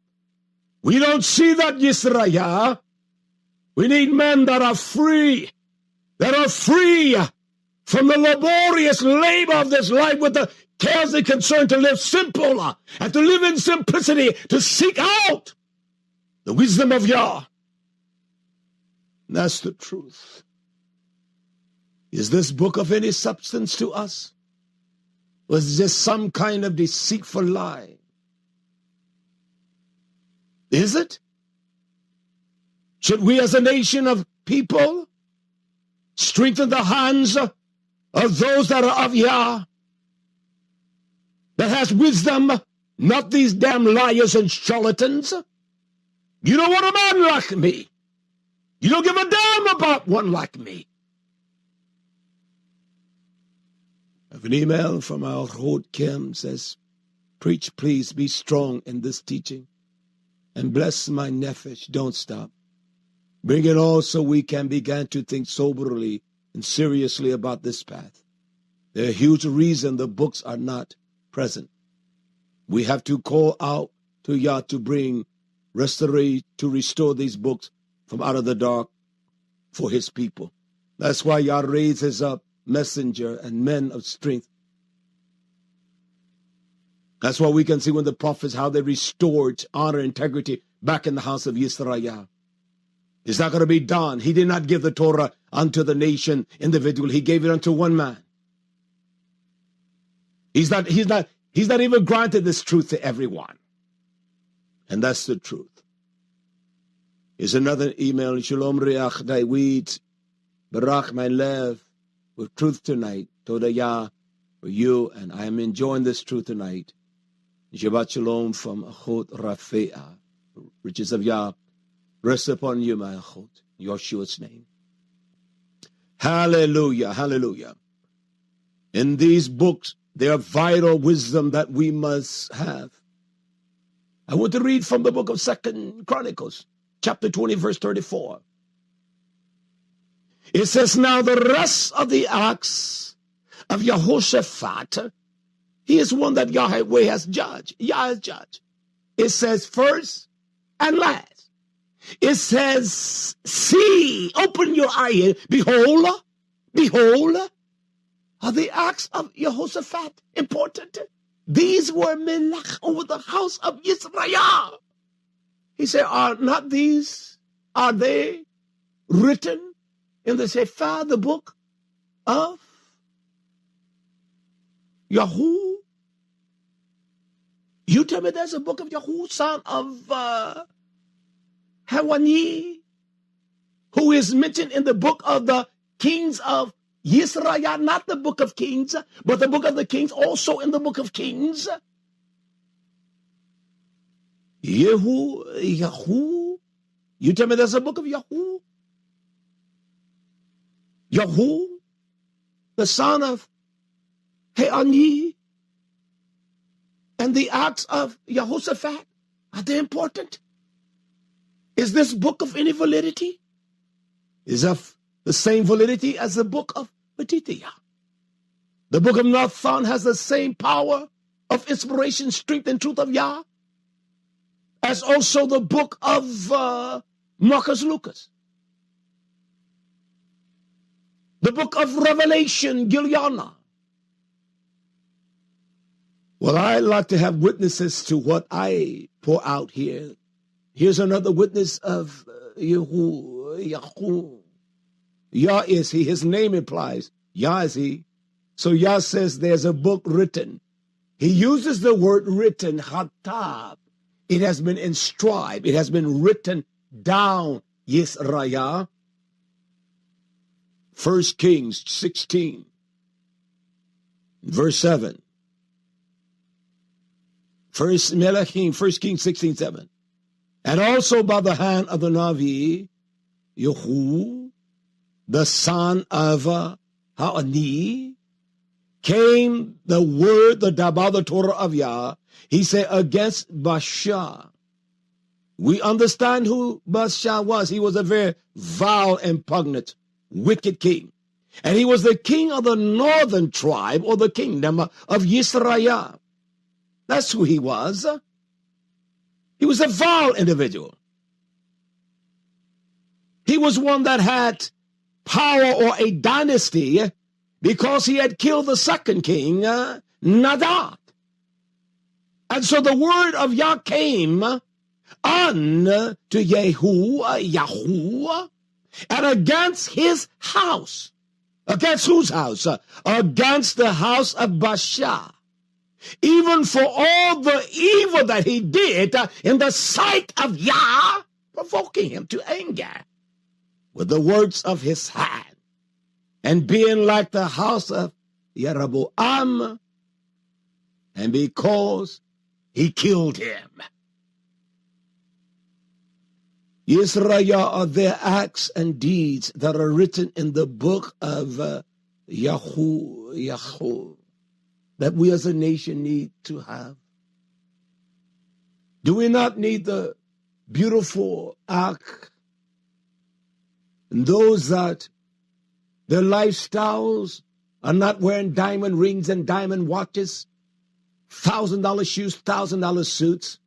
We don't see that Yisrael. We need men that are free from the laborious labor of this life with the cares and concern, to live simple and to live in simplicity, to seek out the wisdom of YAH. And that's the truth. Is this book of any substance to us? Was it just some kind of deceitful lie? Is it? Should we as a nation of people strengthen the hands of those that are of YAH, that has wisdom, not these damn liars and charlatans? You don't want a man like me. You don't give a damn about one like me. I have an email from our Hod Kim, says, preach, please, be strong in this teaching. and bless my nefesh. Don't stop. Bring it all so we can begin to think soberly and seriously about this path. There's a huge reason the books are not present. We have to call out to Yah to bring restoration, to restore these books from out of the dark for his people. That's why Yah raises up messenger and men of strength. That's why we can see when the prophets, how they restored honor and integrity back in the house of Yisrael. It's not going to be done. He did not give the Torah unto the nation individual. He gave it unto one man. He's not even granted this truth to everyone. And that's the truth. Here's another email. Shalom Reach Daiwit. Barak my lev. With truth tonight. Toda Yah for you. And I am enjoying this truth tonight. Shabbat Shalom from Achot Rafe'ah. Riches of Yah. Rest upon you, my Achot. Yeshua's name. Hallelujah. Hallelujah. In these books, there are vital wisdom that we must have. I want to read from the book of 2 Chronicles, chapter 20, verse 34. It says, now the rest of the acts of Yehoshaphat, he is one that YHWH has judged. Yah has judged. It says first and last. It says, see, open your eye, behold, are the acts of Yehoshaphat important? These were melech over the house of Israel. He said, are they written in the Sefer, the book of Yahu? You tell me there's a book of Yahu, son of Hawani, who is mentioned in the book of the kings of Yisrael, not the book of Kings, but the book of the Kings, also in the book of Kings. Yahu. You tell me there's a book of Yahu? Yahu, the son of Heani, and the acts of Yehoshaphat, are they important? Is this book of any validity? Is of the same validity as the book of Matithia? The book of Nathan has the same power of inspiration, strength, and truth of Yah as also the book of Marcus Lucas. The book of Revelation, Giuliana. Well, I like to have witnesses to what I pour out here. Here's another witness of Yahu. Yah is he. His name implies Yah is he. So Yah says there's a book written. He uses the word written, hatab. It has been inscribed. It has been written down. Yisrael. 1 Kings 16, verse 7. 1 Kings 16, 7. And also by the hand of the Navi, Yahu, the son of Ha'ani, came the word, the Dabah, the Torah of Yah. He said against Baasha. We understand who Baasha was. He was a very vile and pungent, wicked king. And he was the king of the northern tribe or the kingdom of Yisrael. That's who he was. He was a vile individual. He was one that had power or a dynasty because he had killed the second king, Nadab. And so the word of Yah came unto Yahu, and against his house. Against whose house? Against the house of Baasha. Even for all the evil that he did in the sight of Yah, provoking him to anger with the works of his hand, and being like the house of Jeroboam, and because he killed him. Israel are their acts and deeds that are written in the book of Yahu, that we as a nation need to have. Do we not need the beautiful act. And those that their lifestyles are not wearing diamond rings and diamond watches, $1,000 shoes, $1,000 suits.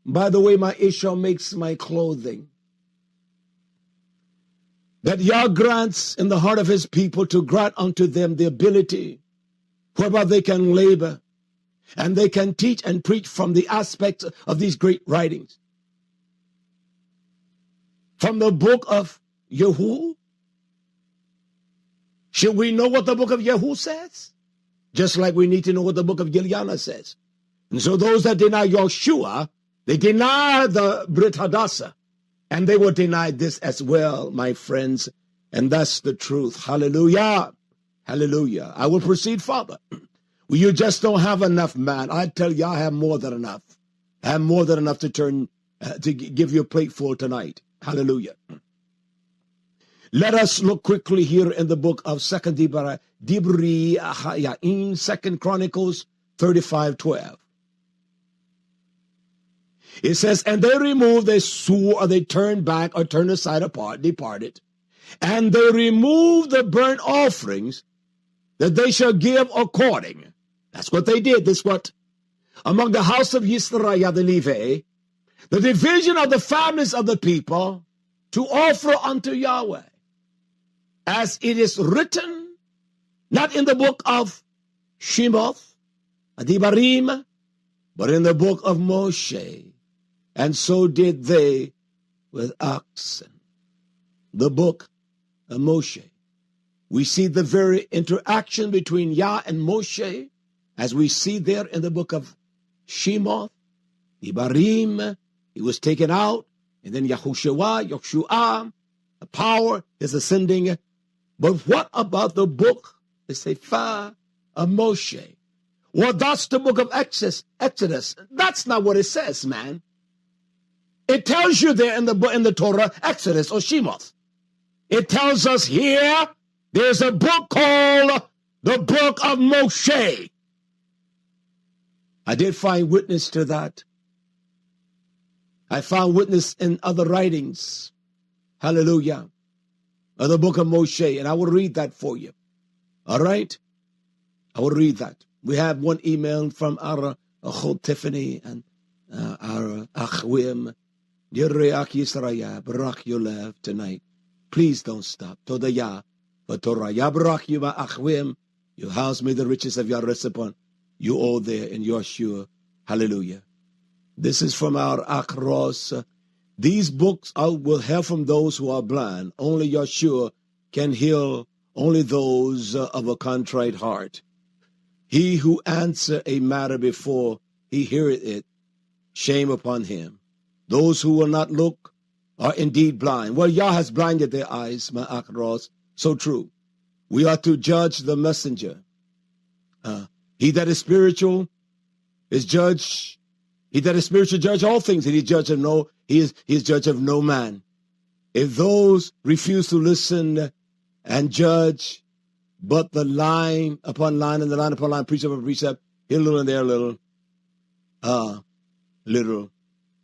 By the way, my YHWH makes my clothing. That YAH grants in the heart of his people to grant unto them the ability whereby they can labor and they can teach and preach from the aspects of these great writings. From the book of YAHWH. Should we know what the book of YAHWH says? Just like we need to know what the book of YAHWH says. And so those that deny YHWH, they deny the Brit Hadassah. And they will deny this as well, my friends. And that's the truth. Hallelujah. Hallelujah. I will proceed further. Well, you just don't have enough, man. I tell you, I have more than enough. I have more than enough to give you a plate full tonight. Hallelujah. Let us look quickly here in the book of Second Chronicles 35:12. It says, and they removed their sword, or they turned back, or turned aside apart, departed. And they removed the burnt offerings that they shall give according. That's what they did. This what? Among the house of Yisrael, the Levi, the division of the families of the people to offer unto Yahweh. As it is written, not in the book of Shemoth, Adibarim, but in the book of Moshe. And so did they with oxen. The book of Moshe. We see the very interaction between Yah and Moshe, as we see there in the book of Shemoth, Ibarim. He was taken out, and then Yahushua, the power is ascending. But what about the book, the Sefer of Moshe? Well, that's the book of Exodus. That's not what it says, man. It tells you there in the Torah, Exodus or Shemoth. It tells us here, there's a book called the book of Moshe. I did find witness to that. I found witness in other writings. Hallelujah. Of the book of Moshe. And I will read that for you. All right? I will read that. We have one email from our Achot Tiffany and our Achwim. Barak Yolev tonight. Please don't stop. Toda Yah, but Torah. Yah Barak you Achwim. You house me the riches of your rest upon you all there in Yeshua. Hallelujah. This is from our Akros. These books will help from those who are blind. Only Yeshua can heal only those of a contrite heart. He who answer a matter before he heareth it, shame upon him. Those who will not look are indeed blind. Well, Yah has blinded their eyes, my Akros. So true. We are to judge the messenger. He that is spiritual is judge. He that is spiritual judge all things, and he is judge of no man. If those refuse to listen and judge, but the line upon line and the line upon line, precept upon precept, here a little and there a little, literal.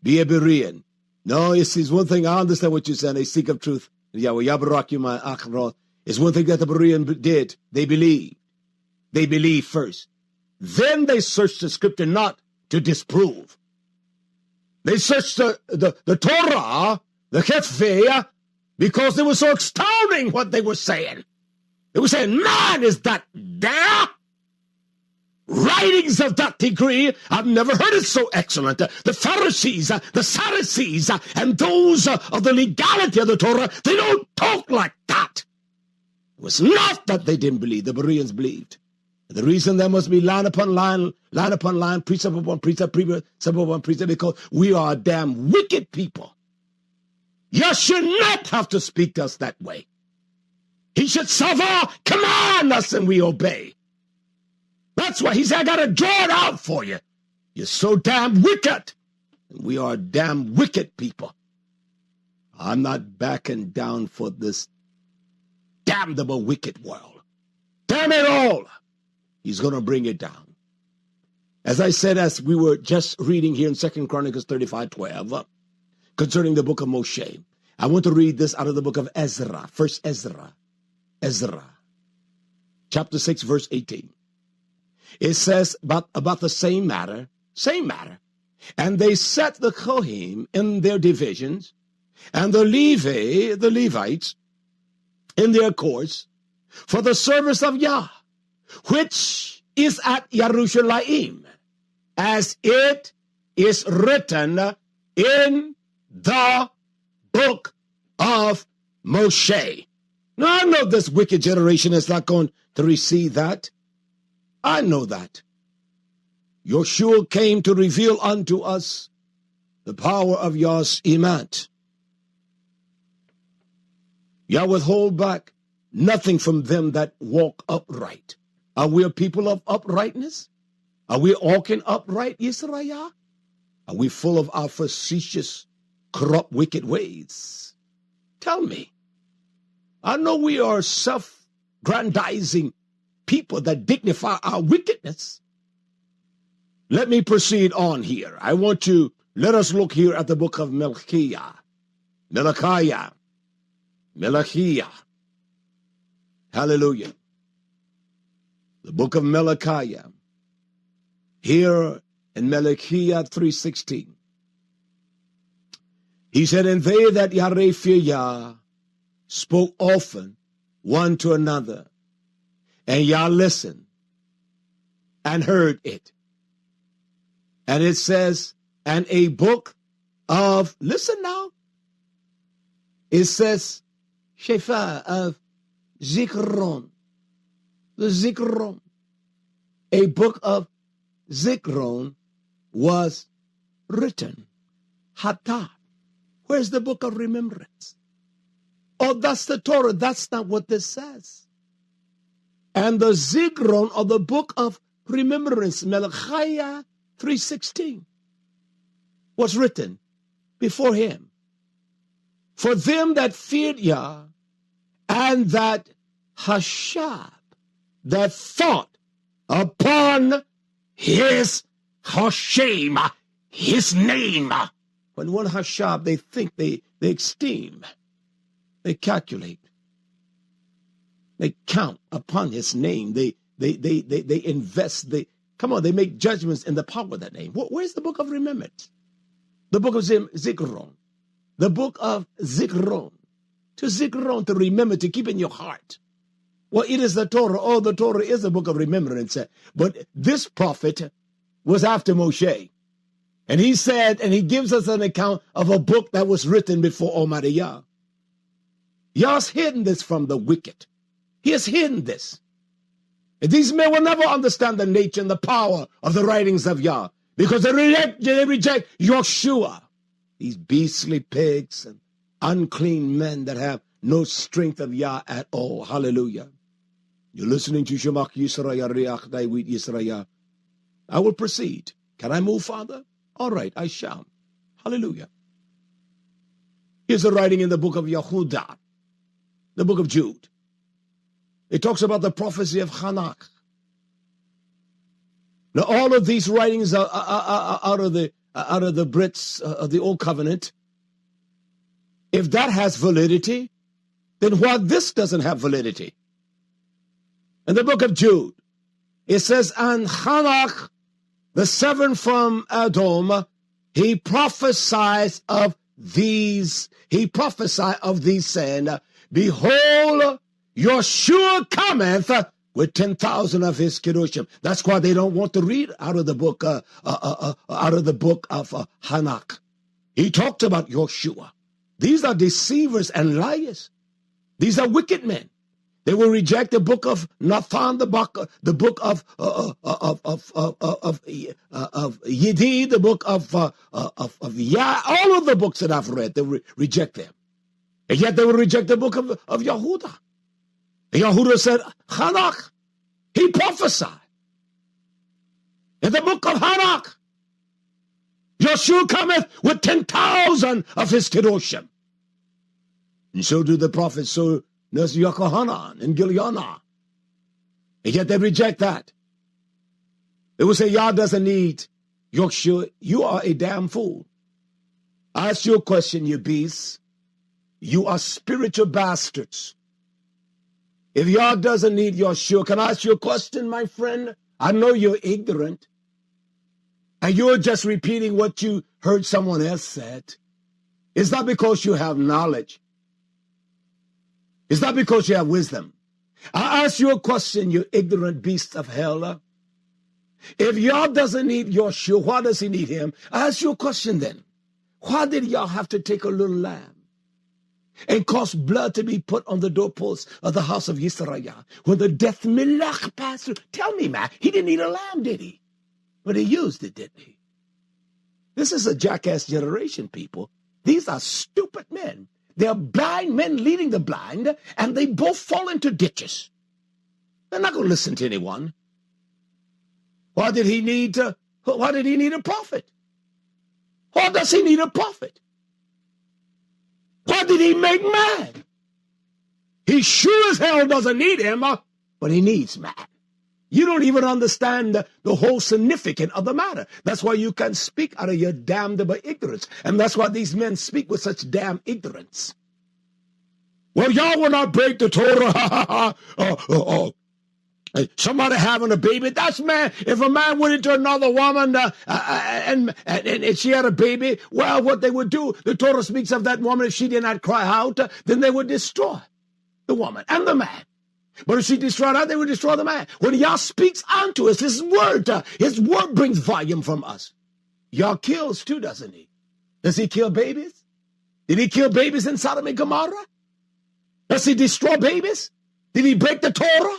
Be a Berean. No, it's one thing, I understand what you're saying, they seek of truth. Yahweh, Yabarak you my Akhrot. It's one thing that the Berean did. They believed. They believed first. Then they searched the scripture not to disprove. They searched the Torah, the YHWH, because it was so astounding what they were saying. They were saying, man, is that there? Writings of that degree, I've never heard it so excellent. The Pharisees, the Sadducees, and those of the legality of the Torah, they don't talk like that. It was not that they didn't believe. The Bereans believed. The reason there must be line upon line precept upon precept, precept upon precept, because we are a damn wicked people. You should not have to speak to us that way. He should command us and we obey. That's why he said, I got to draw it out for you. You're so damn wicked. And we are damn wicked people. I'm not backing down for this damnable wicked world. Damn it all. He's going to bring it down. As I said, as we were just reading here in 2 Chronicles 35:12, concerning the book of Moshe. I want to read this out of the book of Ezra, first Ezra, chapter 6, verse 18. It says about the same matter. And they set the Kohanim in their divisions, and the Levites, in their courts, for the service of YAH, which is at Jerusalem, as it is written in the book of Moshe. Now, I know this wicked generation is not going to receive that. I know that. YHWH came to reveal unto us the power of Yah's imant. Yah withhold back nothing from them that walk upright. Are we a people of uprightness? Are we walking upright, Yisrael? Are we full of our facetious, corrupt, wicked ways? Tell me. I know we are self-grandizing people that dignify our wickedness. Let me proceed on here. Let us look here at the book of Malachiah. Hallelujah. The book of Malachi. Here in Malachi 3:16. He said, and they that fear Yah spoke often one to another, and Yah listened and heard it. And it says, and a book of, listen now, it says, Shefa of Zikron, the Zikron. A book of Zikron was written. Hatah. Where's the book of remembrance? Oh, that's the Torah. That's not what this says. And the Zikron, or the book of remembrance, Malachi 3:16, was written before him. For them that feared Yah, and that hashab, that thought upon his Hashem, his name. When one hashab, they think, they esteem, they calculate, they count upon his name, they invest, they make judgments in the power of that name. Where's the book of remembrance? The book of Zikron. The book of Zikron. To Zikron, to remember, to keep in your heart. Well, it is the Torah. Oh, the Torah is a book of remembrance. But this prophet was after Moshe. And he said, and he gives us an account of a book that was written before Almighty Yah. Yah's hidden this from the wicked. He has hidden this. And these men will never understand the nature and the power of the writings of Yah, because they reject YHWH. These beastly pigs and unclean men that have no strength of Yah at all. Hallelujah. You're listening to Shemak Yisrael, Riach Daiwit Yisrael. I will proceed. Can I move, Father? All right, I shall. Hallelujah. Here's the writing in the book of Yehuda, the book of Jude. It talks about the prophecy of Hanach. Now, all of these writings are out of the Brits of the Old Covenant. If that has validity, then why this doesn't have validity? In the book of Jude, it says, and Hanach, the seventh from Edom, he prophesied of these, saying, behold, YHWH cometh with 10,000 of his Kedoshim. That's why they don't want to read out of the book of Hanach. He talked about YHWH. These are deceivers and liars. These are wicked men. They will reject the book of Nathan, the book of Yedid, the book of YAH, all of the books that I've read, they reject them. And yet they will reject the book of Yehuda. And Yehuda said, Hanach, he prophesied. In the book of Hanach, YHWH cometh with 10,000 of his Kedoshim. And so do the prophets, so does Yochanan and Gilyana. And yet they reject that. They will say, Yah doesn't need YHWH. You are a damn fool. I ask you a question, you beasts. You are spiritual bastards. If YAH doesn't need YHWH, can I ask you a question, my friend? I know you're ignorant. And you're just repeating what you heard someone else said. It's not because you have knowledge. It's not because you have wisdom. I ask you a question, you ignorant beast of hell. If YAH doesn't need YHWH, why does he need him? I ask you a question then. Why did YAH have to take a little lamb and cause blood to be put on the doorposts of the house of Yisrael when the death melech passed through? Tell me, man, he didn't need a lamb, did he? But he used it, didn't he? This is a jackass generation, people. These are stupid men. They are blind men leading the blind, and they both fall into ditches. They're not going to listen to anyone. Why did he need a prophet? Why does he need a prophet? Why did he make man? He sure as hell doesn't need him, but he needs man. You don't even understand the whole significance of the matter. That's why you can speak out of your damnable ignorance. And that's why these men speak with such damn ignorance. Well, y'all will not break the Torah. Somebody having a baby, that's man. If a man went into another woman and she had a baby, well, what they would do, the Torah speaks of that woman, if she did not cry out, then they would destroy the woman and the man. But if she destroyed her, they would destroy the man. When YAH speaks unto us, his word brings volume from us. YAH kills too, doesn't he? Does he kill babies? Did he kill babies in Sodom and Gomorrah? Does he destroy babies? Did he break the Torah?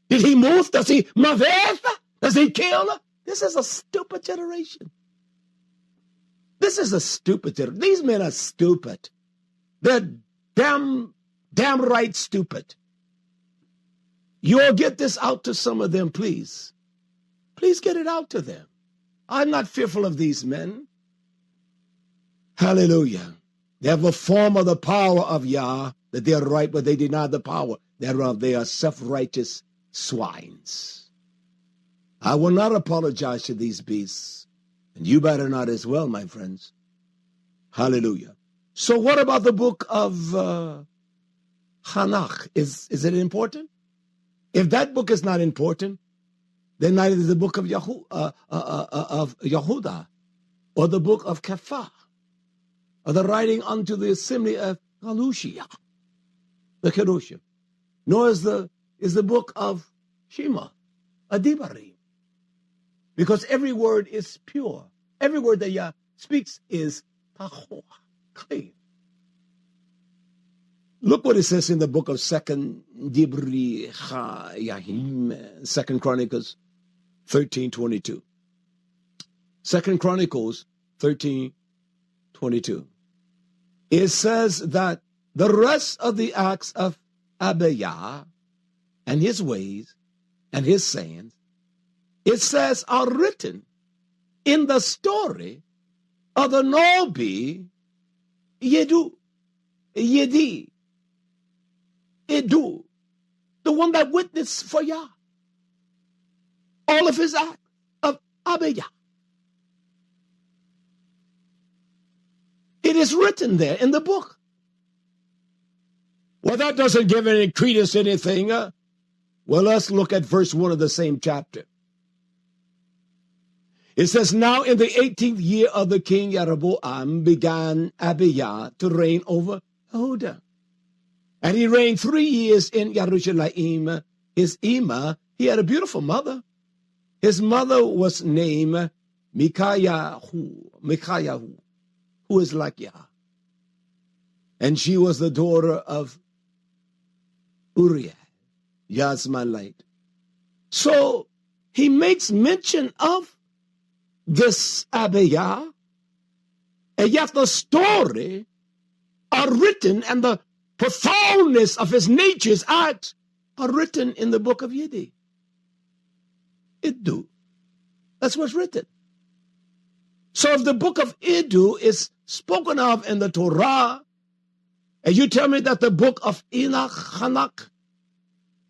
Did he move? Does he maveth? Does he kill? This is a stupid generation. This is a stupid generation. These men are stupid. They're damn right stupid. You'll get this out to some of them, please. Please get it out to them. I'm not fearful of these men. Hallelujah. They have a form of the power of YAH, that they are right, but they deny the power thereof. They are self-righteous swines. I will not apologize to these beasts, and you better not as well, my friends. Hallelujah. So what about the book of Hanach? Is it important? If that book is not important, then neither is the book of Yehuda or the book of Kepha or the writing unto the assembly of Galushia, the Kerushim, nor is the book of Shema, Adibarim, because every word is pure. Every word that Yah speaks is tahor, clean. Look what it says in the book of Second Chronicles 13:22. 2 Chronicles 13:22. It says that the rest of the acts of Abiyah and his ways and his sayings, it says, are written in the story of the Nobi Yedi, Edu, the one that witnessed for YAH. All of his acts of Abiyah. It is written there in the book. Well, that doesn't give any credence to anything. Well, let's look at verse 1 of the same chapter. It says, now in the 18th year of the king Jeroboam began Abiyah to reign over Yehuda. And he reigned 3 years in Yerushalayim. His Ima, he had a beautiful mother. His mother was named Mikayahu, who is like YAH. And she was the daughter of Uriah, Yasmalite. So he makes mention of this Abiyah, and yet the story are written, and the profoundness of his nature's acts are written in the book of Yedi. Iddu. That's what's written. So if the book of Iddu is spoken of in the Torah, and you tell me that the book of Hanach,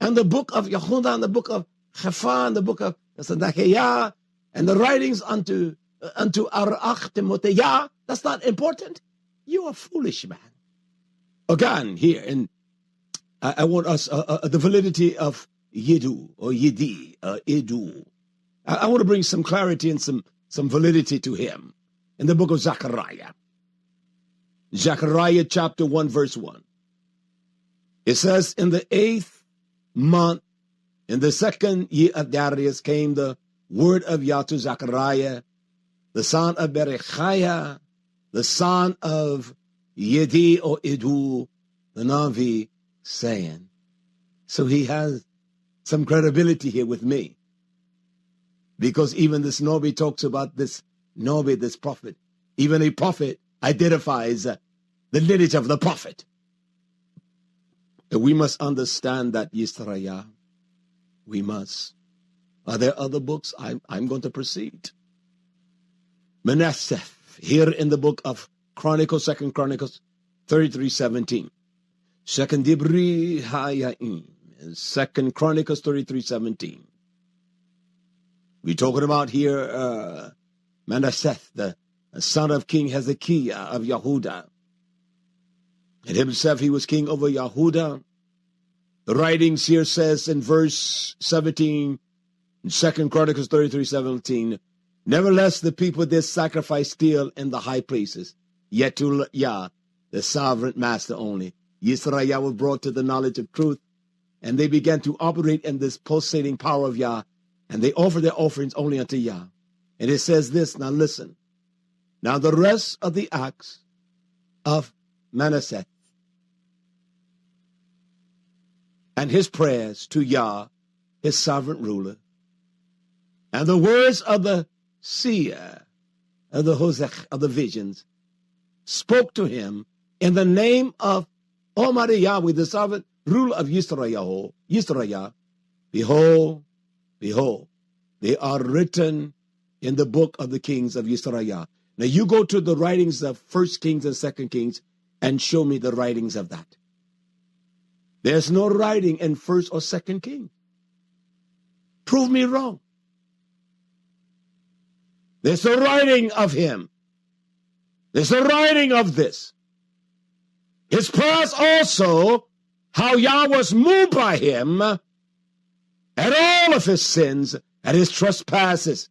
and the book of Yehuda, and the book of Kepha, and the book of Sadakiyah, and the writings unto unto Arach Timote. Yeah, that's not important. You are foolish, man. Again, here, and I want us the validity of Yedu or Yedi, Edu. I want to bring some clarity and some validity to him in the book of Zechariah. Zechariah chapter 1, verse 1. It says, in the 8th month, in the 2nd year of Darius, came the word of Yah to Zechariah, the son of Berechiah, the son of Yedi or Edu, the Navi, saying. So he has some credibility here with me. Because even this Navi talks about this Navi, this prophet. Even a prophet identifies the lineage of the prophet. And we must understand that, Yisraya. We must. Are there other books? I'm going to proceed. Manasseh, here in the book of Chronicles, 2 Chronicles 33:17. 2 Dibri Hayaim, 2 Chronicles 33:17. We're talking about here Manasseh, the son of King Hezekiah of Yehuda. And himself, he was king over Yehuda. The writings here says in verse 17, in 2 Chronicles 33:17, nevertheless the people did sacrifice still in the high places, yet to Yah, the sovereign master only. Yisrael was brought to the knowledge of truth, and they began to operate in this pulsating power of Yah, and they offered their offerings only unto Yah. And it says this, now listen. Now the rest of the acts of Manasseh and his prayers to Yah, his sovereign ruler, and the words of the seer of the Hosech of the visions spoke to him in the name of Almighty Yahweh, the sovereign ruler of Yisrael. Behold, behold, they are written in the book of the kings of Yisrael. Now you go to the writings of 1 Kings and 2 Kings and show me the writings of that. There's no writing in 1 or 2 Kings. Prove me wrong. There's a writing of him. There's a writing of this. His prayers also, how Yah was moved by him at all of his sins and his trespasses,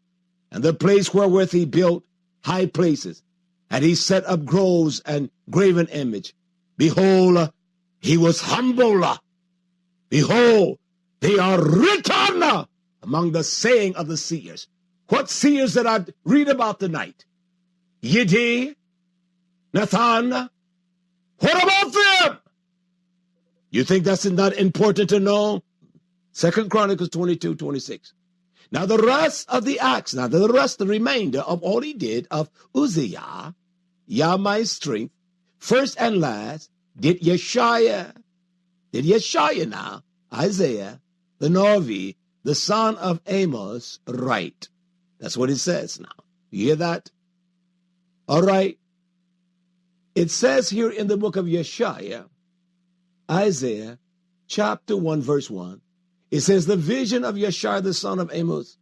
and the place wherewith he built high places, and he set up groves and graven image. Behold, he was humble. Behold, they are written among the saying of the seers. What seers did I read about tonight? Yedi, Nathan. What about them? You think that's not important to know? 2 Chronicles 22:26. Now the rest of the acts, the remainder of all he did of Uzziah, Yah my strength, first and last, did Yeshaya now, Isaiah, the Navi, the son of Amos, write. That's what it says now. You hear that? All right. It says here in the book of Yeshaya, Isaiah, chapter 1, verse 1, it says, the vision of Yeshaya, the son of Amos,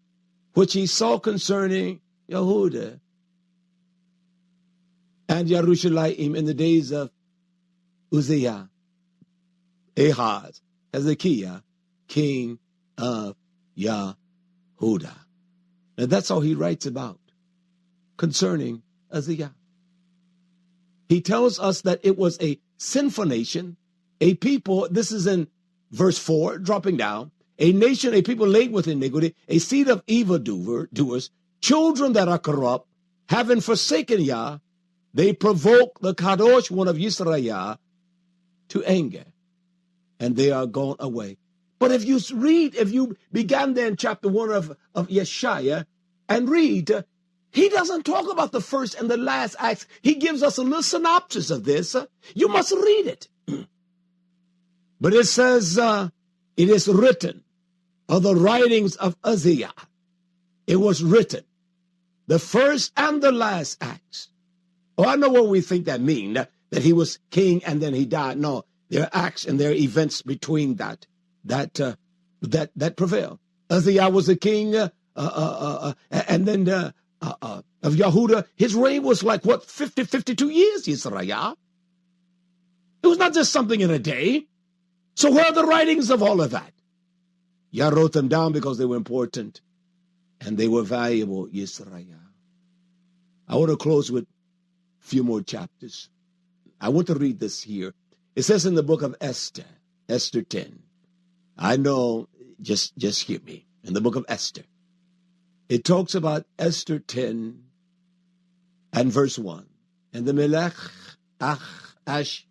which he saw concerning Yehuda and Jerusalem in the days of Uzziah, Ahaz, Hezekiah, king of Yehuda. Now that's all he writes about concerning Uzziah. He tells us that it was a sinful nation, a people, this is in verse 4, dropping down, a nation, a people laden with iniquity, a seed of evildoers, children that are corrupt, having forsaken Yah, they provoke the Kadosh one of Yisrael to anger, and they are gone away. But if you began there in chapter 1 of Yeshaya and read, he doesn't talk about the first and the last acts. He gives us a little synopsis of this. You must read it. But it says, it is written of the writings of Uzziah. It was written, the first and the last acts. Oh, I know what we think that means, that he was king and then he died. No, there are acts and there are events between that prevail. Uzziah was a king, and then Yehuda, his reign was like, 52 years, Yisrael. It was not just something in a day. So where are the writings of all of that? Yah wrote them down because they were important and they were valuable, Yisrael. I want to close with a few more chapters. I want to read this here. It says in the book of Esther, Esther 10. I know, just hear me. In the book of Esther, it talks about Esther 10 and verse 1. And the Melech YHWH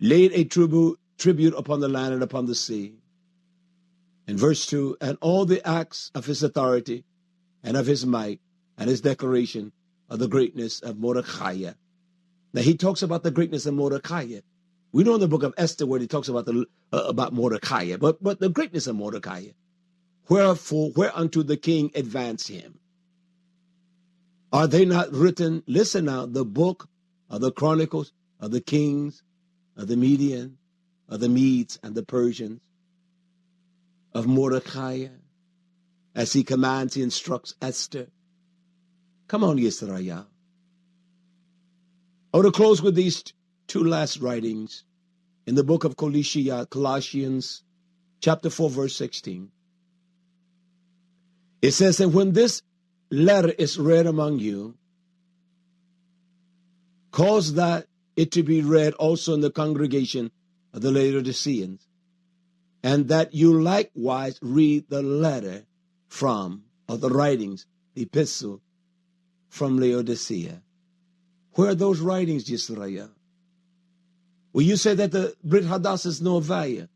laid a tribute upon the land and upon the sea. In verse 2, and all the acts of his authority and of his might and his declaration of the greatness of Mordecai. Now he talks about the greatness of Mordecai. We know in the book of Esther where he talks about Mordecai, but the greatness of Mordecai. Wherefore, whereunto the king advanced him. Are they not written, listen now, the book of the chronicles of the kings, of the Median, of the Medes and the Persians, of Mordecai, as he commands, he instructs Esther. Come on, Yisrael. I want to close with these two last writings in the book of Colossians, chapter 4, verse 16. It says that when this letter is read among you, cause that it to be read also in the congregation of the Laodiceans, and that you likewise read the letter of the writings, the epistle from Laodicea. Where are those writings, Yisrael? Well, you say that the Brit Hadassah is no value.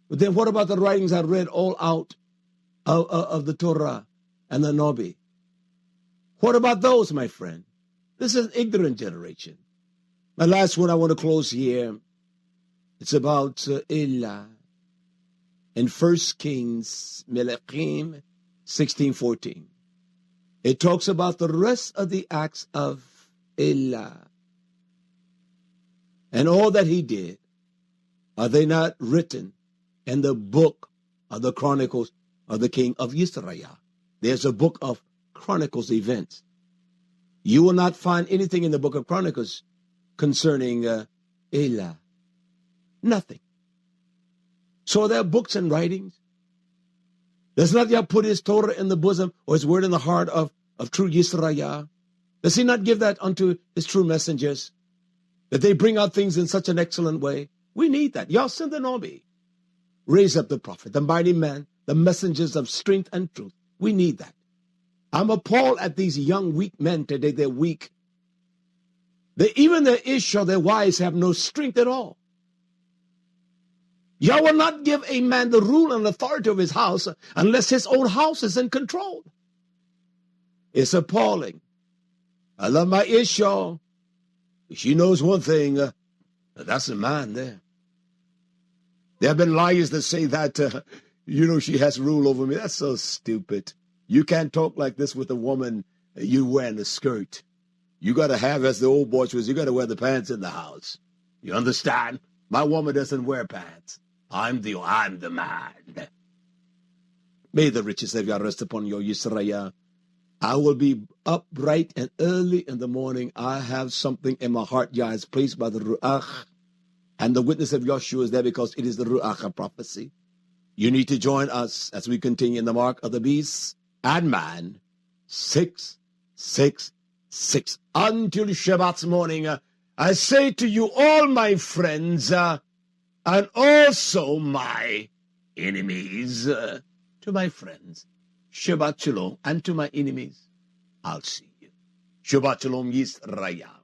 But then what about the writings I read all out of the Torah and the Nabi? What about those, my friend? This is an ignorant generation. My last one I want to close here. It's about Elah in 1 Kings, Melachim 16:14. It talks about the rest of the acts of Elah and all that he did. Are they not written in the book of the chronicles of the king of Israel? There's a book of chronicles events. You will not find anything in the book of chronicles concerning Elah. Nothing. So there are books and writings. Does not Yah put his Torah in the bosom or his word in the heart of true Yisrael? Does he not give that unto his true messengers? That they bring out things in such an excellent way? We need that. Yah send an army. Raise up the prophet, the mighty man, the messengers of strength and truth. We need that. I'm appalled at these young, weak men today. They're weak. Even their ish or their wives have no strength at all. Yah will not give a man the rule and authority of his house unless his own house is in control. It's appalling. I love my ish, y'all. She knows one thing. That's a man there. There have been liars that say that, she has rule over me. That's so stupid. You can't talk like this with a woman you wearing a skirt. You got to have, as the old boys was, you got to wear the pants in the house. You understand? My woman doesn't wear pants. I'm the man. May the riches of Yah rest upon your Yisrael. I will be up bright and early in the morning. I have something in my heart. Yah is placed by the Ruach. And the witness of Yahshua is there because it is the Ruach of prophecy. You need to join us as we continue in the mark of the beast and man. 666. Until Shabbat's morning, I say to you, all my friends, and also my enemies, to my friends, Shabbat Shalom, and to my enemies, I'll see you. Shabbat Shalom, Yisrael.